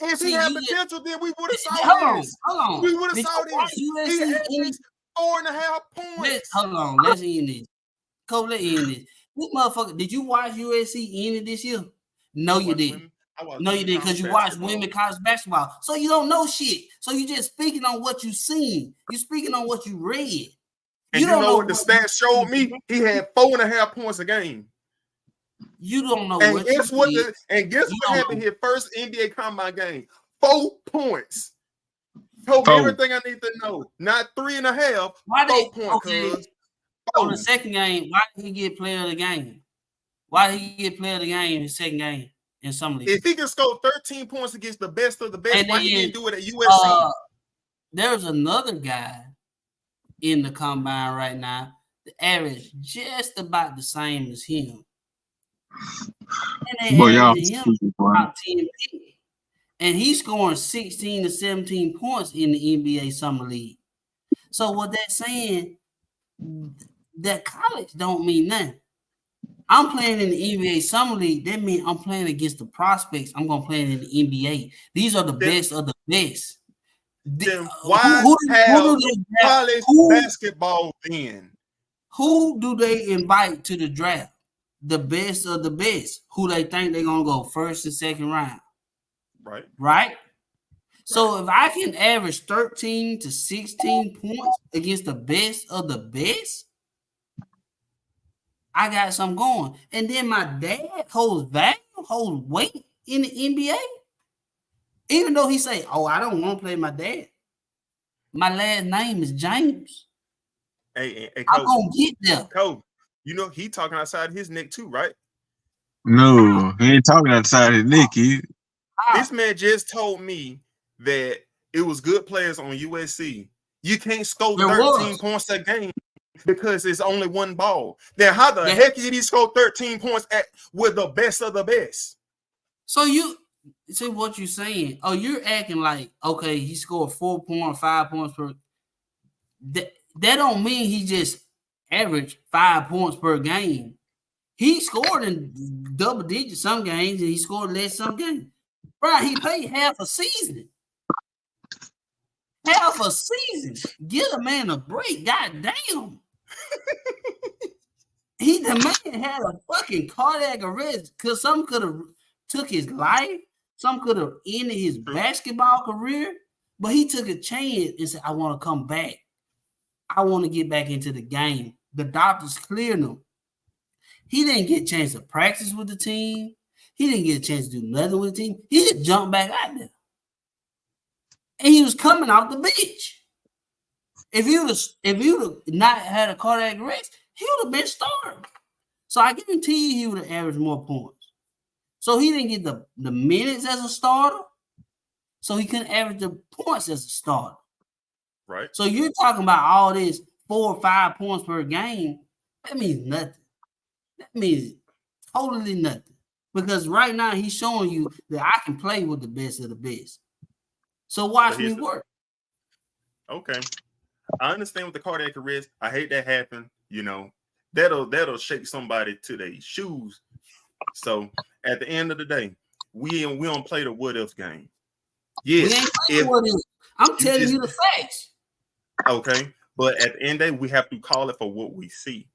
If he see, had you just, potential, then we would have saw hold this. on. We would have Did saw you watch this. He USC averaged 4.5 points. Hold on, let's end this. Cole, let's end this. This motherfucker, did you watch USC end it this year? No, you didn't. No, you didn't, because you watched women college basketball. So you don't know shit. So you just speaking on what you seen. You speaking on what you read. And you don't know what the stats showed me? He had 4.5 points a game. You don't know and what guess you what? did. And guess what happened here? First NBA Combine game, 4 points. Told me everything I need to know. Not 3.5. 4 points. Okay. On the second game, why did he get player of the game? Why did he get player of the game in the second game in some leagues? If he can score 13 points against the best of the best, why he didn't do it at USC? There's another guy in the combine right now, the average just about the same as him. And they averaging him about 10 picks. And he's scoring 16 to 17 points in the NBA Summer League. So what they're saying, that college don't mean nothing. I'm playing in the NBA Summer League. That means I'm playing against the prospects. I'm going to play in the NBA. These are the best of the best. Then why who have college basketball then? Who do they invite to the draft? The best of the best. Who they think they're going to go first and second round. Right? So if I can average 13 to 16 points against the best of the best, I got something going. And then my dad holds value, holds weight in the NBA. Even though he say, oh, I don't want to play my dad. My last name is James. Hey, Coach, I'm going to get there. Coach, you know, he talking outside his neck too, right? No, he ain't talking outside his neck. This man just told me that it was good players on USC. You can't score 13 points a game because it's only one ball. Now, how the heck did he score 13 points with the best of the best? So you see what you're saying. Oh, you're acting like, okay, he scored 4 points, 5 points per. That don't mean he just averaged 5 points per game. He scored in double digits some games, and he scored less some games. Bro, he played half a season. Half a season. Get a man a break. God damn. The man had a fucking cardiac arrest because some could have took his life. Some could have ended his basketball career. But he took a chance and said, I want to come back. I want to get back into the game. The doctors cleared him. He didn't get a chance to practice with the team. He didn't get a chance to do nothing with the team. He just jumped back out there. And he was coming off the bench. If he would have not had a cardiac arrest, he would have been starting. So I guarantee you he would have averaged more points. So he didn't get the minutes as a starter. So he couldn't average the points as a starter. Right. So you're talking about all this 4 or 5 points per game. That means nothing. That means totally nothing. Because right now he's showing you that I can play with the best of the best. So watch me work. Okay. I understand with the cardiac arrest. I hate that happen. You know, that'll shake somebody to their shoes. So at the end of the day, we don't play the what if game. Yes, we ain't playing what if. I'm telling you the facts. Okay, but at the end of the day, we have to call it for what we see.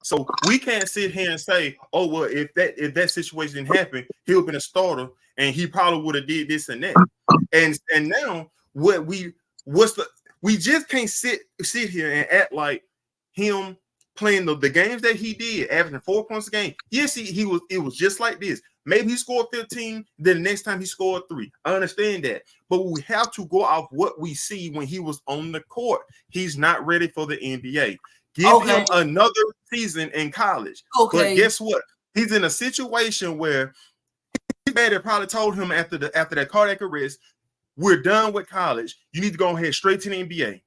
So we can't sit here and say, "Oh well, if that situation didn't happen, he'll have been a starter, and he probably would have did this and that." And now we just can't sit here and act like him playing the games that he did, averaging 4 points a game. Yes, it was just like this. Maybe he scored 15, then the next time he scored 3. I understand that. But we have to go off what we see when he was on the court. He's not ready for the NBA. Give him another season in college. But guess what? He's in a situation where his dad probably told him after that cardiac arrest, we're done with college. You need to go ahead straight to the NBA.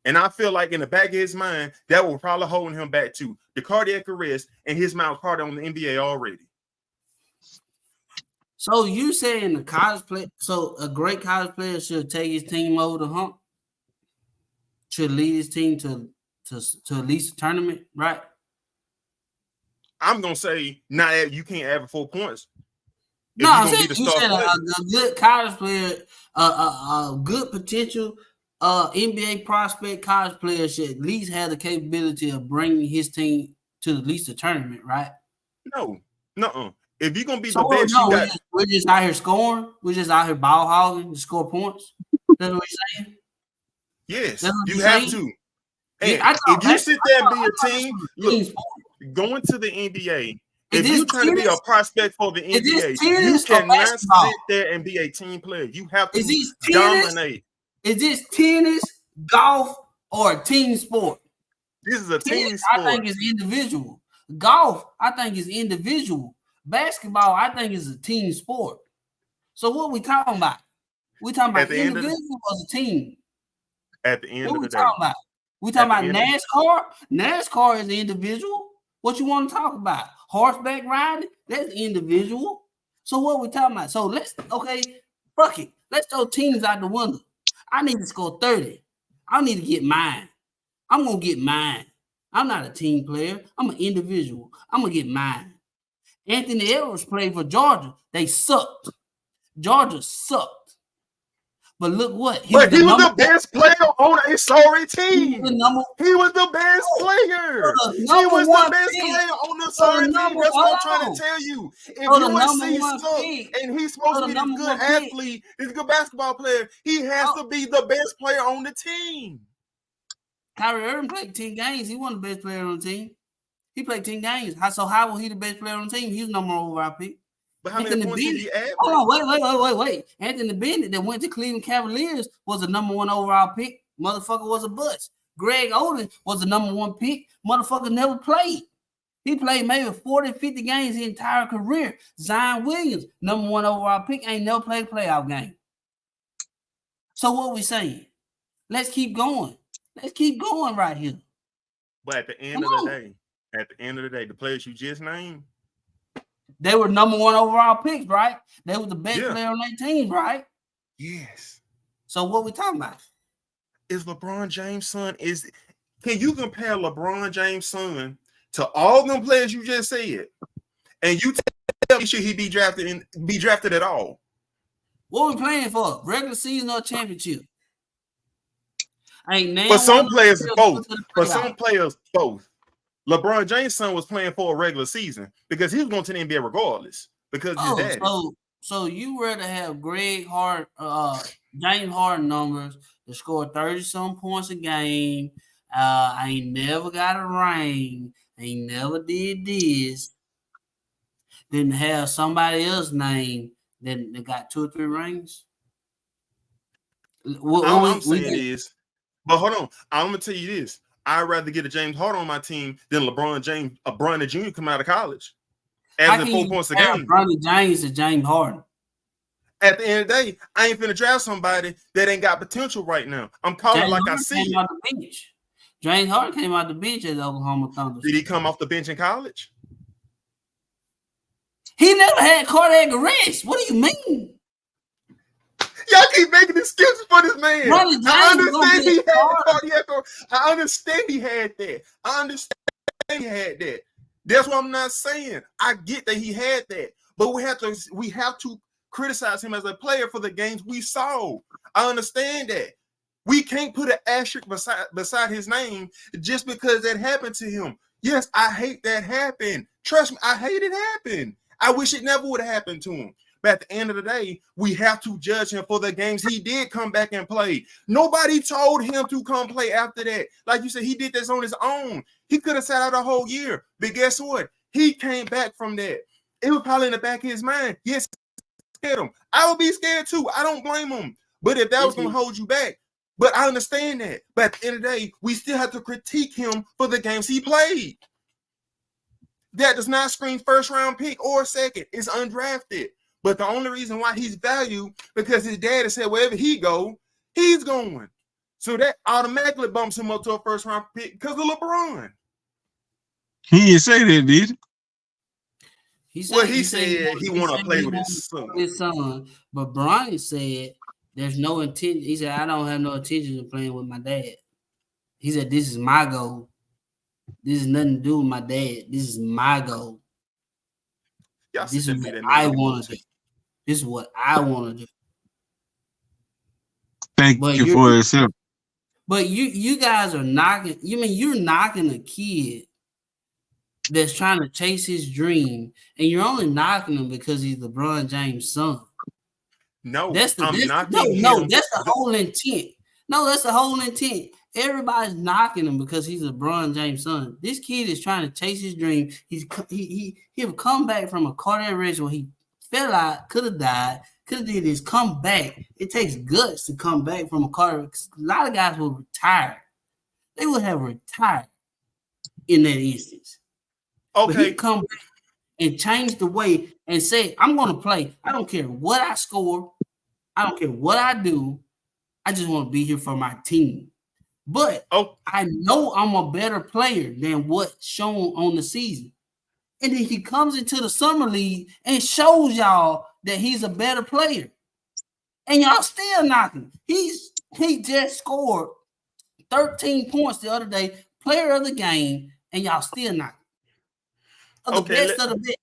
And I feel like in the back of his mind, that will probably holding him back too. The cardiac arrest and his mind probably on the NBA already. So you saying the college player? So a great college player should take his team over the hump, should lead his team to at least a tournament, right? I'm gonna say you can't average 4 points if No, you're I'm gonna saying be the you star said player. a good college player, a good potential NBA prospect college player should at least have the capability of bringing his team to at least a tournament, right? No. If you're gonna be So the best, you no, got we're just out here scoring. We're just out here ball hogging to score points. That's what you're saying. yes, That's what you you're have saying. to. Yeah, And I if thought you sit there and be a this team, was a look, team sport. going to the NBA, Is if this you trying to be a tennis? prospect for the Is this NBA, you tennis or cannot basketball? sit there and be a team player. You have Is to this tennis? dominate. Is this tennis, golf, or a team sport? This is a Tennis, team I think, sport. is individual. Golf, I think, is individual. Basketball, I think, is a team sport. So what we talking about? We talking At about the end of individual or a team? at the end What of we the day, talking about? We at talking the about end of NASCAR? NASCAR is individual. What you want to talk about? Horseback riding? That's individual. So what we talking about? So fuck it. Let's throw teams out the window. I need to score 30. I need to get mine. I'm gonna get mine. I'm not a team player. I'm an individual. I'm gonna get mine. Anthony Edwards played for Georgia. They sucked. Georgia sucked. But look what? He was But the he was number the best player on a sorry he was the team. number He was the best player. so the He number was the one best pick. player on the So the sorry team. number That's what I'm hold trying on. to tell you. If So the number USC one suck pick. and he's supposed So to the be this number good one pick. athlete, this good basketball player, he has to be the best player on the team. Kyrie Irving played 10 games. He wasn't the best player on the team. He played 10 games. How was he the best player on the team? He was number one overall pick. But how many Anthony points did Bennett. he average? Hold on, wait. Anthony Bennett that went to Cleveland Cavaliers was the number one overall pick. Motherfucker was a bust. Greg Oden was the number one pick. Motherfucker never played. He played maybe 40, 50 games his entire career. Zion Williams, number one overall pick, ain't never played a playoff game. So what we saying? Let's keep going. Let's keep going right here. But at the end of the day, the players you just named, they were number one overall picks, right? They were the best player on their team, right? Yes. So what we talking about? Is LeBron James' son can you compare LeBron James' son to all them players you just said? And you tell me should he be drafted at all? What we playing for? Regular season or championship? For some players, both. For some players, both. LeBron James' son was playing for a regular season because he was going to the NBA regardless because his daddy. So you rather have James Harden numbers to score 30-some points a game. I ain't never got a ring. I ain't never did this. Than have somebody else's name that got 2 or 3 rings. All I'm saying is, but hold on, I'm gonna tell you this: I'd rather get a James Harden on my team than LeBron James, a Bronny Jr. come out of college, averaging 4 points a game. Bronny James and James Harden. At the end of the day, I ain't finna draft somebody that ain't got potential right now. I'm calling like I see it. James Harden came out the bench at the Oklahoma Thunder. Did he come off the bench in college? He never had cardiac arrest. What do you mean? Y'all keep making excuses for this man. I understand he had cardiac arrest. I understand he had that. I understand he had that. That's what I'm not saying. I get that he had that, but we have to criticize him as a player for the games we saw. I understand that. We can't put an asterisk beside his name just because that happened to him. Yes, I hate that happened. Trust me, I hate it happen. I wish it never would have happened to him. But at the end of the day, we have to judge him for the games he did come back and play. Nobody told him to come play after that. Like you said, he did this on his own. He could have sat out a whole year. But guess what? He came back from that. It was probably in the back of his mind. Yes, scared him. I would be scared too. I don't blame him. But if that was going to hold you back, but I understand that. But at the end of the day, we still have to critique him for the games he played. That does not scream first round pick or second. It's undrafted. But the only reason why he's valued because his daddy said wherever he go, he's going. So that automatically bumps him up to a first round pick because of LeBron. He didn't say that, did he? He Well, said he said he want to play with his son, but Bronny said there's no intention. He said I don't have no intention of playing with my dad. He said this is my goal. This is nothing to do with my dad. This is my goal. Y'all This sit is there what that I man want to do. This is what I want to do. Thank you for yourself. But you guys are knocking. You mean you're knocking a kid that's trying to chase his dream, and you're only knocking him because he's LeBron James' son. No, That's the him. That's the whole intent. No, that's the whole intent. Everybody's knocking him because he's LeBron James' son. This kid is trying to chase his dream. He'll come back from a cardiac arrest where he fell out, could have died, could have did this, come back. It takes guts to come back from a cardiac. A lot of guys will retire. They would have retired in that instance. Okay. But he come back and change the way and say, I'm going to play. I don't care what I score. I don't care what I do. I just want to be here for my team. But I know I'm a better player than what's shown on the season. And then he comes into the summer league and shows y'all that he's a better player. And y'all still knocking. He just scored 13 points the other day, player of the game, and y'all still knocking. Best of the best.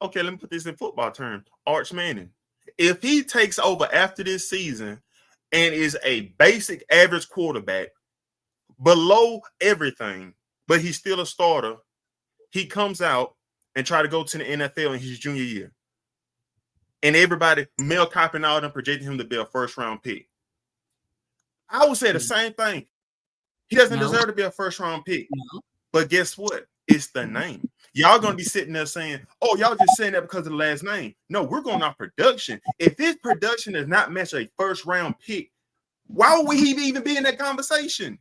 Okay, let me put this in football terms. Arch Manning. If he takes over after this season and is a basic average quarterback, below everything, but he's still a starter, he comes out and try to go to the NFL in his junior year. And everybody, Mel Kiper and all them projecting him to be a first-round pick. I would say the same thing. He doesn't deserve to be a first-round pick. But guess what? It's the name. Y'all going to be sitting there saying, oh, y'all just saying that because of the last name. No, we're going off production. If his production does not match a first-round pick, why would he even be in that conversation?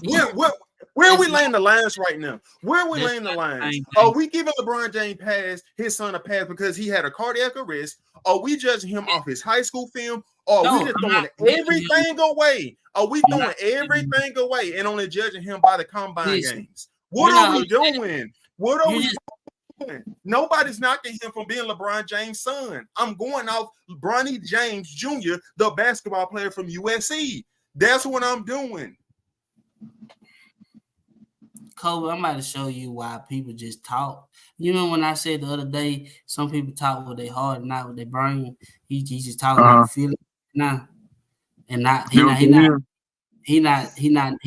Where are we laying the lines right now? Where are we laying the lines? Are we giving LeBron James his son a pass because he had a cardiac arrest? Are we judging him off his high school film? Or are we just throwing everything away? Are we throwing everything away and only judging him by the combine games? What are we doing? What are we doing? Nobody's knocking him from being LeBron James' son. I'm going off Bronny James Jr., the basketball player from USC. That's what I'm doing. Kobe, I'm about to show you why people just talk. You know, when I said the other day, some people talk with their heart, not with their brain. He just talking with feeling now, and he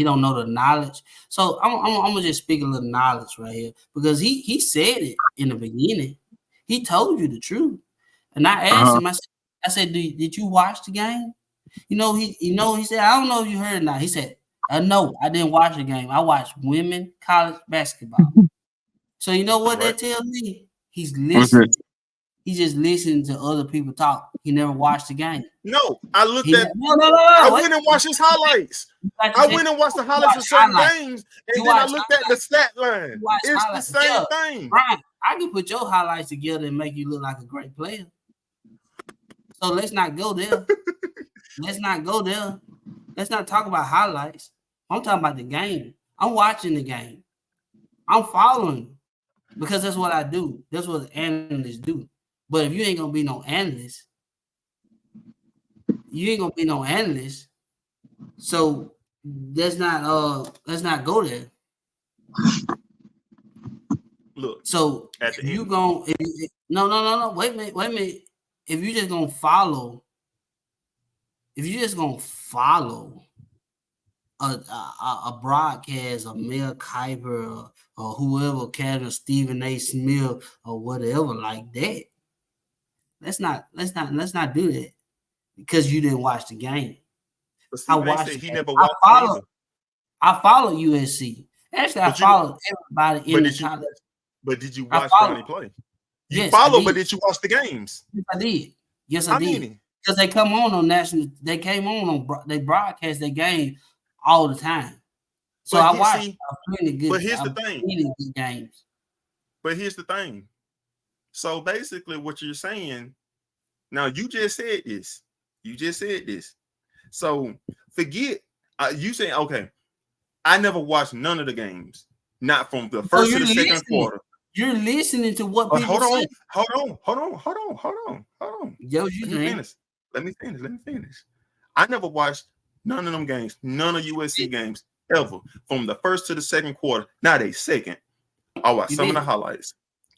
don't know the knowledge. So I'm gonna just speak a little knowledge right here because he said it in the beginning. He told you the truth, and I asked him. I said, did you watch the game? He said, I don't know if you heard it now. He said, no, I didn't watch the game. I watched women college basketball. So you know what that tells me? He's listening. He just listened to other people talk. He never watched the game. No, I looked at. I went and watched his highlights. I went and watched the highlights of certain games, and then I looked at the stat line. It's the same thing. Brian, I can put your highlights together and make you look like a great player. So let's not go there. Let's not go there. Let's not talk about highlights. I'm talking about the game. I'm watching the game. I'm following because that's what I do. That's what analysts do. But if you ain't gonna be no analyst, So let's not go there. Look. So you gonna no. Wait a minute. If you just gonna follow a broadcast of Mel Kiper or whoever, Kevin Stephen A. Smith or whatever like that. Let's not do that because you didn't watch the game. But Stephen A. said he never watched either. I followed USC. Actually, I followed everybody in the college. But did you watch Bronny play? You followed, but did you watch the games? Yes, I did. Yes, I did. Because they come on national. They came on they broadcast their game all the time. So I watched plenty good. But here's the thing. Good games. But here's the thing. So basically, what you're saying now, you just said this. So forget you saying, okay, I never watched none of the games, not from the first to the second quarter. You're listening to what But people say. hold on. Yo, you Let me finish. I never watched none of them games, none of USC games ever, from the first to the second quarter. Not a second. I watched some of the highlights.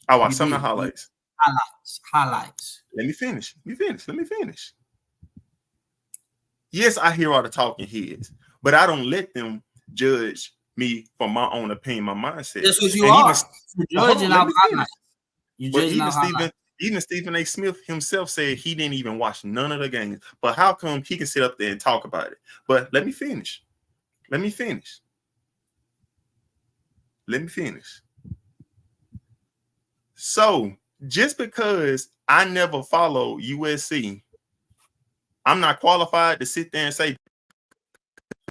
Highlights. Let me finish. Yes, I hear all the talking heads, but I don't let them judge me from my own opinion, my mindset. That's what you are. You're judging our highlights. But even Stephen A. Smith himself said he didn't even watch none of the games. But how come he can sit up there and talk about it? But let me finish. So just because I never followed USC, I'm not qualified to sit there and say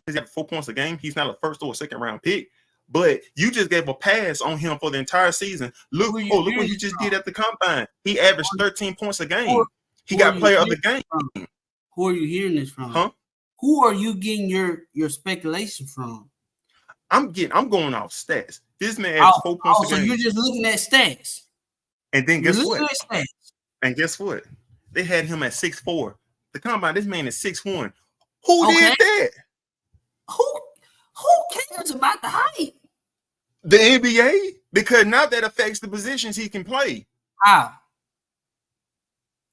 he's got 4 points a game. He's not a first or second round pick. But you just gave a pass on him for the entire season. Look what you just did at the combine. He averaged 13 points a game. He got player of the game. Who are you hearing this from? Huh? Who are you getting your speculation from? I'm going off stats. This man averaged 4 points a game. So you're just looking at stats. And then guess what? They had him at 6'4". The combine, this man is 6'1". Who did that? Who cares about the height? The NBA, because now that affects the positions he can play. How?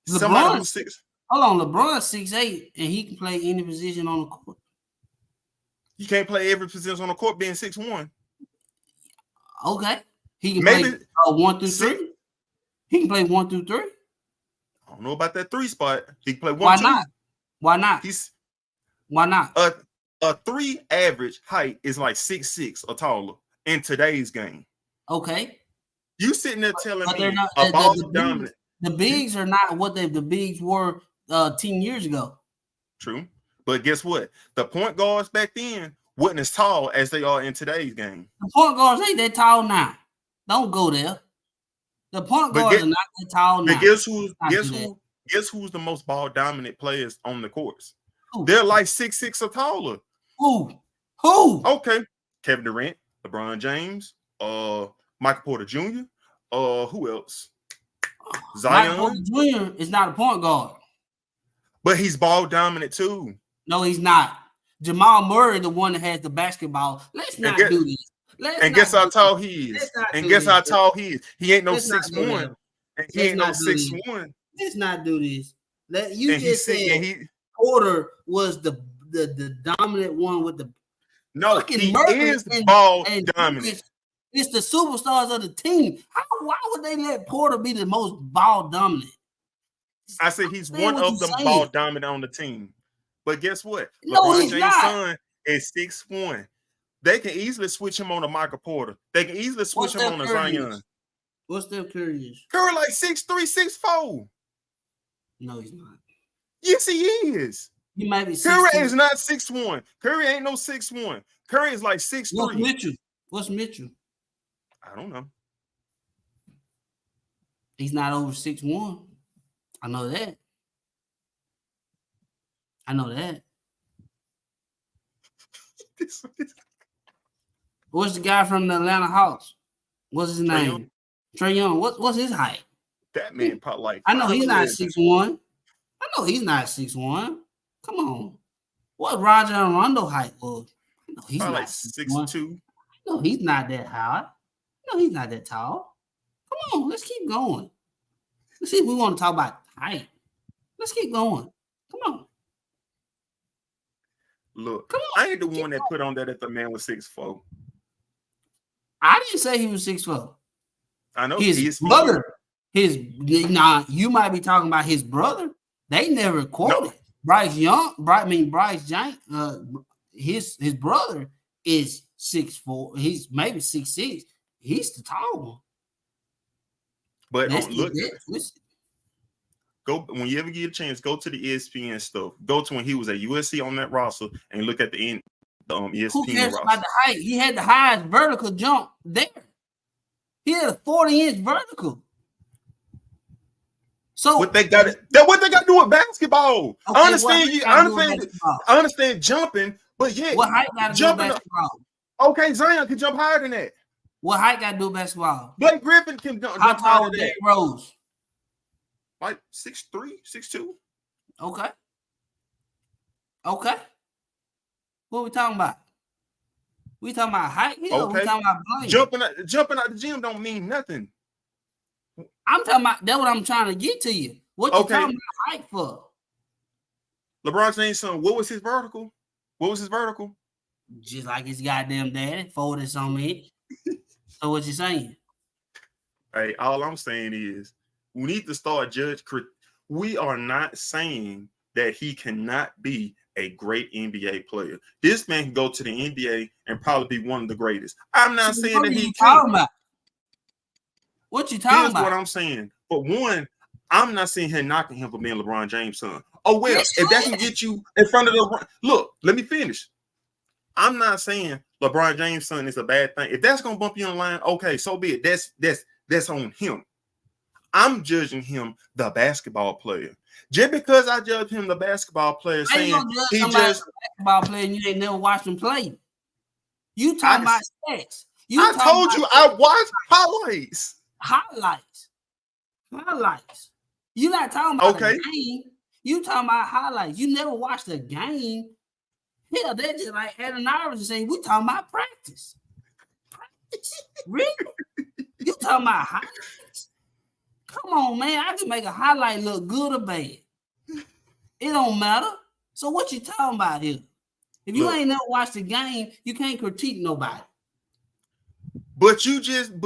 Somebody who's 6. Hold on, LeBron's 6'8", and he can play any position on the court. You can't play every position on the court being 6'1". Okay, he can play 1 through 3. He can play 1 through 3. I don't know about that 3 spot. He can play 1. Why not? Why not? Why not? A 3 average height is like 6'6" or taller in today's game. Okay. You sitting there telling me not, a ball dominant. The bigs are not what the bigs were 10 years ago. True. But guess what? The point guards back then wasn't as tall as they are in today's game. The point guards ain't that tall now. Don't go there. The point guards are not that tall now. Guess who's the most ball dominant players on the courts? Who? They're like 6'6" or taller. Who? Okay. Kevin Durant, LeBron James, Michael Porter Jr., who else? Zion. Michael Porter Jr. is not a point guard. But he's ball dominant too. No, he's not. Jamal Murray, the one that has the basketball. Let's not do this. Guess how tall he is. How tall he is. He ain't no 6'1". He ain't no 6'1". Let's not do this. You just said Porter was the dominant one with the. No, he is ball dominant. It's the superstars of the team. Why would they let Porter be the most ball dominant? I said he's one of them ball dominant on the team. But guess what? No, LeBron James' son is 6'1". They can easily switch him on to Michael Porter. They can easily switch him on to Zion. What's Steph Curry? Curry like 6'3", 6'4". No, he's not. Yes, he is. He might be 6'2". Curry is not 6'1". Curry ain't no 6'1". Curry is like 6'3". What's Mitchell? I don't know. He's not over 6'1". I know that. What's the guy from the Atlanta Hawks? What's his name? Trae Young. What's his height? That man probably like. I know he's not 6'1". I know he's not 6'1". Come on. What Roger and Rondo height was? No, he's not like 6'2". No, he's not that high. No, he's not that tall. Come on, let's keep going. Let's see if we want to talk about height. Let's keep going. Come on. Look, I ain't the one that put on that the man was 6'4". I didn't say he was 6'4". I know his brother. You might be talking about his brother. They never quoted Bryce James. His brother is 6'4". He's maybe 6'6". He's the tall one. But go when you ever get a chance, go to the ESPN stuff. Go to when he was at USC on that roster and look at the end. ESPN Who cares roster. about the height? He had the highest vertical jump there. He had a 40-inch vertical. So what they got to do with basketball? Okay, I understand jumping, but yeah, what height got to do with basketball? Okay, Zion can jump higher than that. What height got to do with basketball? Blake Griffin can jump How higher tall than was that. Derrick Rose? Like 6'3", 6'2". Okay. Okay. What we talking about? We talking about height here? Or we Okay. talking about playing? Jumping out the gym don't mean nothing. I'm talking about that's what I'm trying to get to you. What you Okay. talking about height for? LeBron James' son, what was his vertical? What was his vertical? Just like his goddamn daddy, 40 something. So what you saying? Hey, all I'm saying is we need to start we are not saying that he cannot be a great NBA player. This man can go to the NBA and probably be one of the greatest. I'm not saying that he can't. About? What you talking Here's about? what I'm saying. But one, I'm not sitting here knocking him for being LeBron James' son. Oh, well, Yes, if that can get you in front of the look, let me finish. I'm not saying LeBron James' son is a bad thing. If that's gonna bump you on the line, okay, so be it. That's on him. I'm judging him the basketball player. Just because I judge him the basketball player, saying he just basketball player and you ain't never watched him play. You talking about stats. I told you I watched highlights. Highlights. You not talking about a game. You talking about highlights. You never watched a game. Hell, they just like Adam Iverson saying, we talking about practice. Practice? Really? You talking about highlights? Come on, man. I can make a highlight look good or bad. It don't matter. So what you talking about here? If you ain't never watched the game, you can't critique nobody. But you just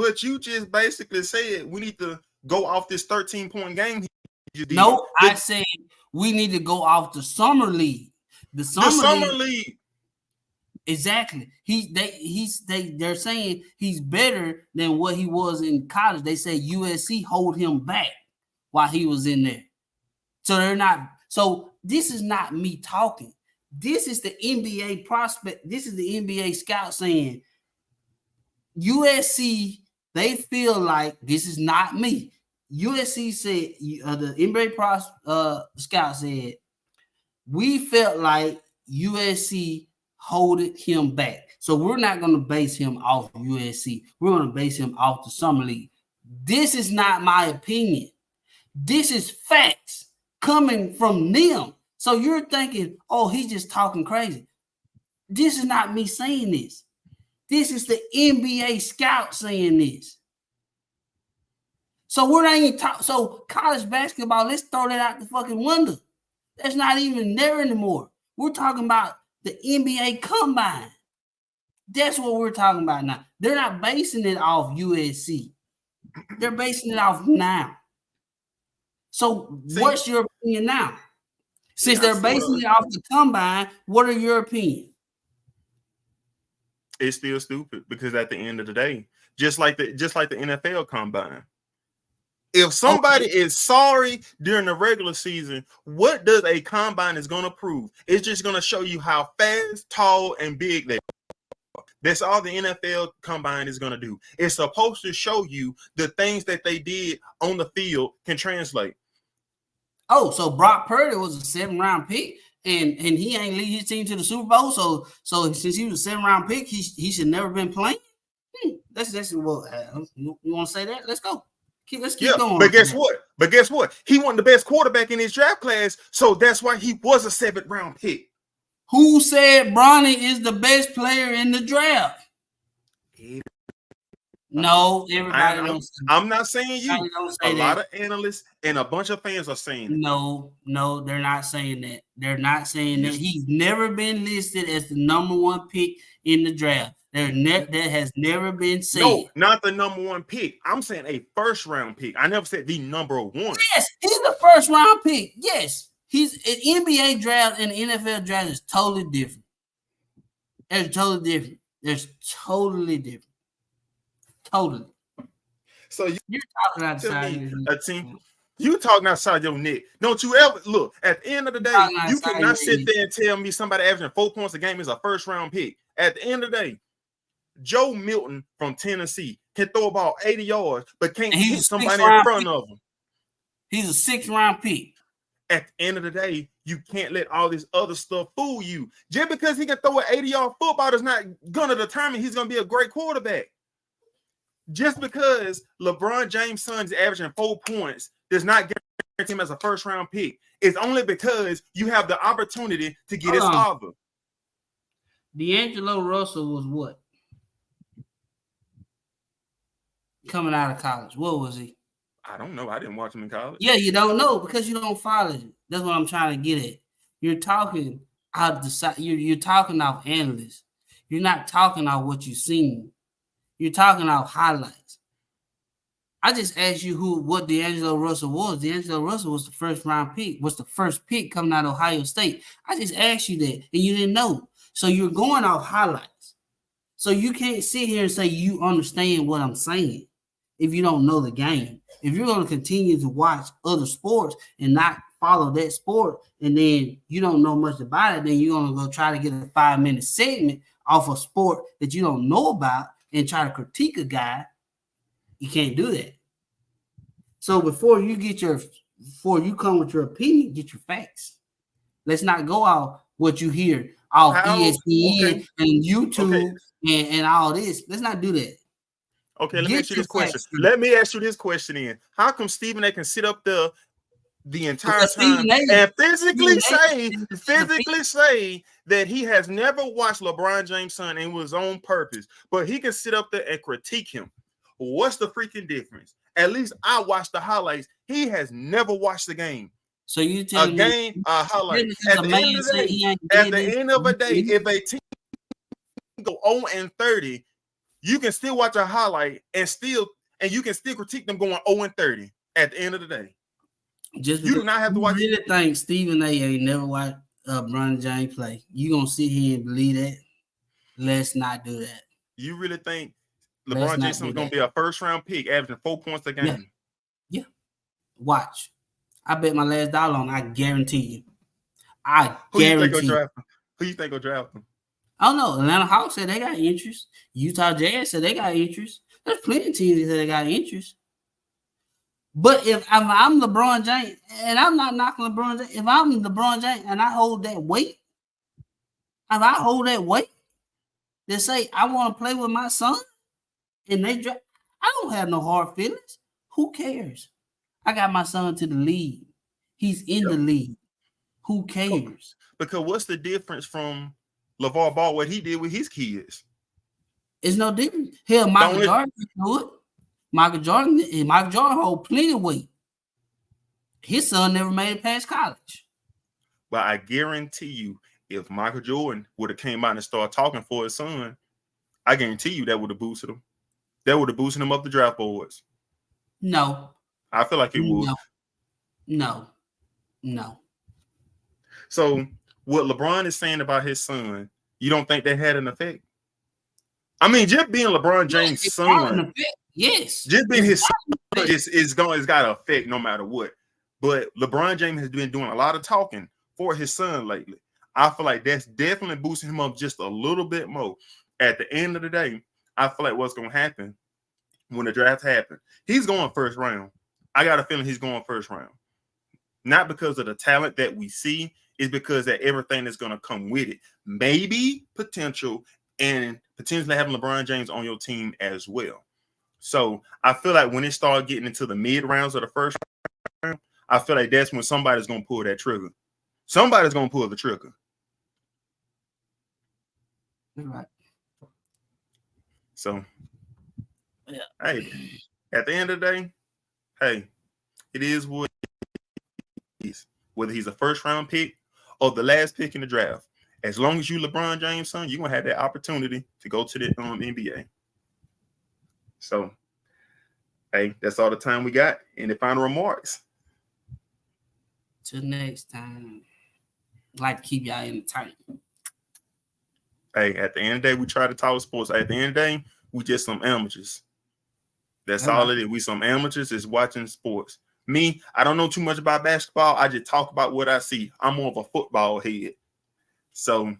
basically said we need to go off this 13-point game. No, I said we need to go off the summer league. The summer league. Exactly. They're saying he's better than what he was in college. They say USC hold him back while he was in there. So they're not. So this is not me talking. This is the NBA prospect. This is the NBA scout saying USC, they feel like this is not me. USC said, the NBA scout said, we felt like USC holded him back. So we're not going to base him off USC. We're going to base him off the summer league. This is not my opinion. This is facts coming from them. So you're thinking, oh, he's just talking crazy. This is not me saying this. This is the NBA scout saying this. So we're not even talking. So college basketball, let's throw that out the fucking window. That's not even there anymore. We're talking about the NBA combine. That's what we're talking about now. They're not basing it off USC. They're basing it off now. So what's your opinion now? Since they're basing it off the combine, what are your opinions? It's still stupid because at the end of the day, just like the NFL combine, if somebody is sorry during the regular season, what does a combine is going to prove? It's just going to show you how fast, tall, and big they are. That's all the NFL combine is going to do. It's supposed to show you the things that they did on the field can translate. Oh, so Brock Purdy was a 7th-round pick, and he ain't lead his team to the Super Bowl. So since he was a 7th-round pick, he should never been playing. That's what you want to say that? Let's go. Let's keep going. But guess what? He wasn't the best quarterback in his draft class, so that's why he was a 7th-round pick. Who said Bronny is the best player in the draft? No, everybody don't say that. I'm not saying you. A lot of analysts and a bunch of fans are saying it. No, they're not saying that. They're not saying that. He's never been listed as the number 1 pick in the draft. That has never been said. No, not the number 1 pick. I'm saying a 1st-round pick. I never said the number 1. Yes, he's the 1st-round pick. Yes. He's an NBA draft and the NFL draft is totally different. They're totally different. Totally. So you're talking outside a team. You talking outside your neck. Don't you ever look at the end of the day, you cannot sit there and tell me somebody averaging 4 points a game is a 1st-round pick. At the end of the day, Joe Milton from Tennessee can throw about 80 yards, but can't hit somebody in front of him. He's a 6th-round pick. At the end of the day, you can't let all this other stuff fool you. Just because he can throw an 80-yard football is not going to determine he's going to be a great quarterback. Just because LeBron James' son is averaging 4 points does not guarantee him as a first round pick. It's only because you have the opportunity to get his father. D'Angelo Russell was what? Coming out of college. What was he? I don't know. I didn't watch him in college. Yeah, you don't know because you don't follow him. That's what I'm trying to get at. You're talking out the side. You're talking off analysts. You're not talking off what you've seen. You're talking off highlights. I just asked you what D'Angelo Russell was. D'Angelo Russell was the first round pick, was the first pick coming out of Ohio State. I just asked you that, and you didn't know. So you're going off highlights. So you can't sit here and say you understand what I'm saying if you don't know the game. If you're going to continue to watch other sports and not follow that sport, and then you don't know much about it, then you're going to go try to get a 5-minute segment off a sport that you don't know about and try to critique a guy. You can't do that. So before you come with your opinion, get your facts. Let's not go off what you hear off ESPN and YouTube and all this. Let's not do that. Okay, let me ask you this question. Let me ask you this question then. How come Stephen A can sit up there the entire time and physically say that he has never watched LeBron James' son and was on purpose, but he can sit up there and critique him? What's the freaking difference? At least I watched the highlights. He has never watched the game. So you tell me a game, a highlight. At the end of the day, if a team go 0-30, you can still watch a highlight and you can still critique them going 0-30 at the end of the day. Just you do not have to watch. Really think Stephen A ain't never watched Bronny James play? You gonna sit here and believe that? Let's not do that. You really think LeBron James is gonna be a first round pick, averaging 4 points a game? Yeah. Watch. I bet my last dollar on. I guarantee you. Who you think will draft him? I don't know. Atlanta Hawks said they got interest. Utah Jazz said they got interest. There's plenty of teams that said they got interest. But if I'm LeBron James, and I'm not knocking LeBron James, if I'm LeBron James and I hold that weight, they say I want to play with my son, and they draft, I don't have no hard feelings. Who cares? I got my son to the league. He's in the league. Who cares? Because what's the difference from LeVar Ball, what he did with his kids? It's no different. Hell, Michael Jordan do it. Michael Jordan hold plenty of weight. His son never made it past college. But I guarantee you, if Michael Jordan would have came out and started talking for his son, I guarantee you that would have boosted him. That would have boosted him up the draft boards. No. I feel like it would. No. So what LeBron is saying about his son, you don't think that had an effect? I mean, just being LeBron James' son, yes, just being his son it's got an effect no matter what. But LeBron James has been doing a lot of talking for his son lately. I feel like that's definitely boosting him up just a little bit more. At the end of the day, I feel like what's going to happen when the draft happens, he's going first round. I got a feeling he's going first round. Not because of the talent that we see, it's because that everything is going to come with it. Maybe potential and potentially having LeBron James on your team as well. So I feel like when it starts getting into the mid rounds of the first round, I feel like that's when somebody's going to pull that trigger. Somebody's going to pull the trigger. Right. So, hey, at the end of the day, hey, it is what it is. Whether he's a first round pick or the last pick in the draft, as long as you LeBron James' son, you're gonna have that opportunity to go to the NBA. So, hey, that's all the time we got. Any final remarks? Till next time. I'd like to keep y'all entertained. Hey, at the end of the day, we try to talk sports. At the end of the day, we just some amateurs. That's all it is. We some amateurs is watching sports. Me, I don't know too much about basketball. I just talk about what I see. I'm more of a football head. So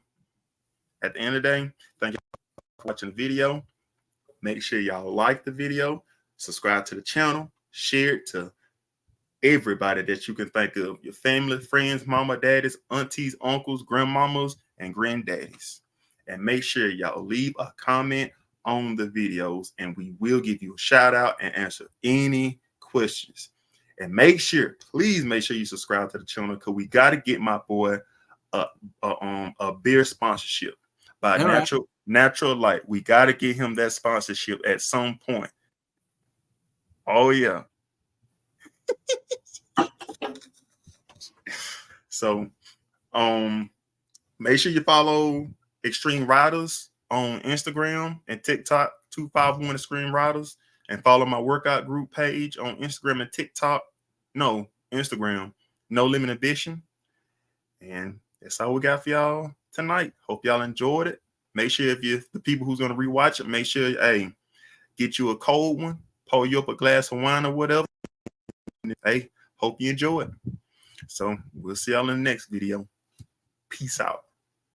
at the end of the day, thank you for watching the video. Make sure y'all like the video, subscribe to the channel, share it to everybody that you can think of. Your family, friends, mama, daddies, aunties, uncles, grandmamas, and granddaddies. And make sure y'all leave a comment on the videos, and we will give you a shout out and answer any questions. And please make sure you subscribe to the channel, because we got to get my boy a beer sponsorship by Natural Light. We got to get him that sponsorship at some point. Oh yeah. So make sure you follow Extreme Riders on Instagram and TikTok, 251 Extreme Riders, and follow my workout group page on Instagram and TikTok. No, Instagram, No Limit Edition. And that's all we got for y'all tonight. Hope y'all enjoyed it. Make sure if you're the people who's gonna rewatch it, make sure, hey, get you a cold one, pour you up a glass of wine or whatever. And hey, hope you enjoy it. So we'll see y'all in the next video. Peace out.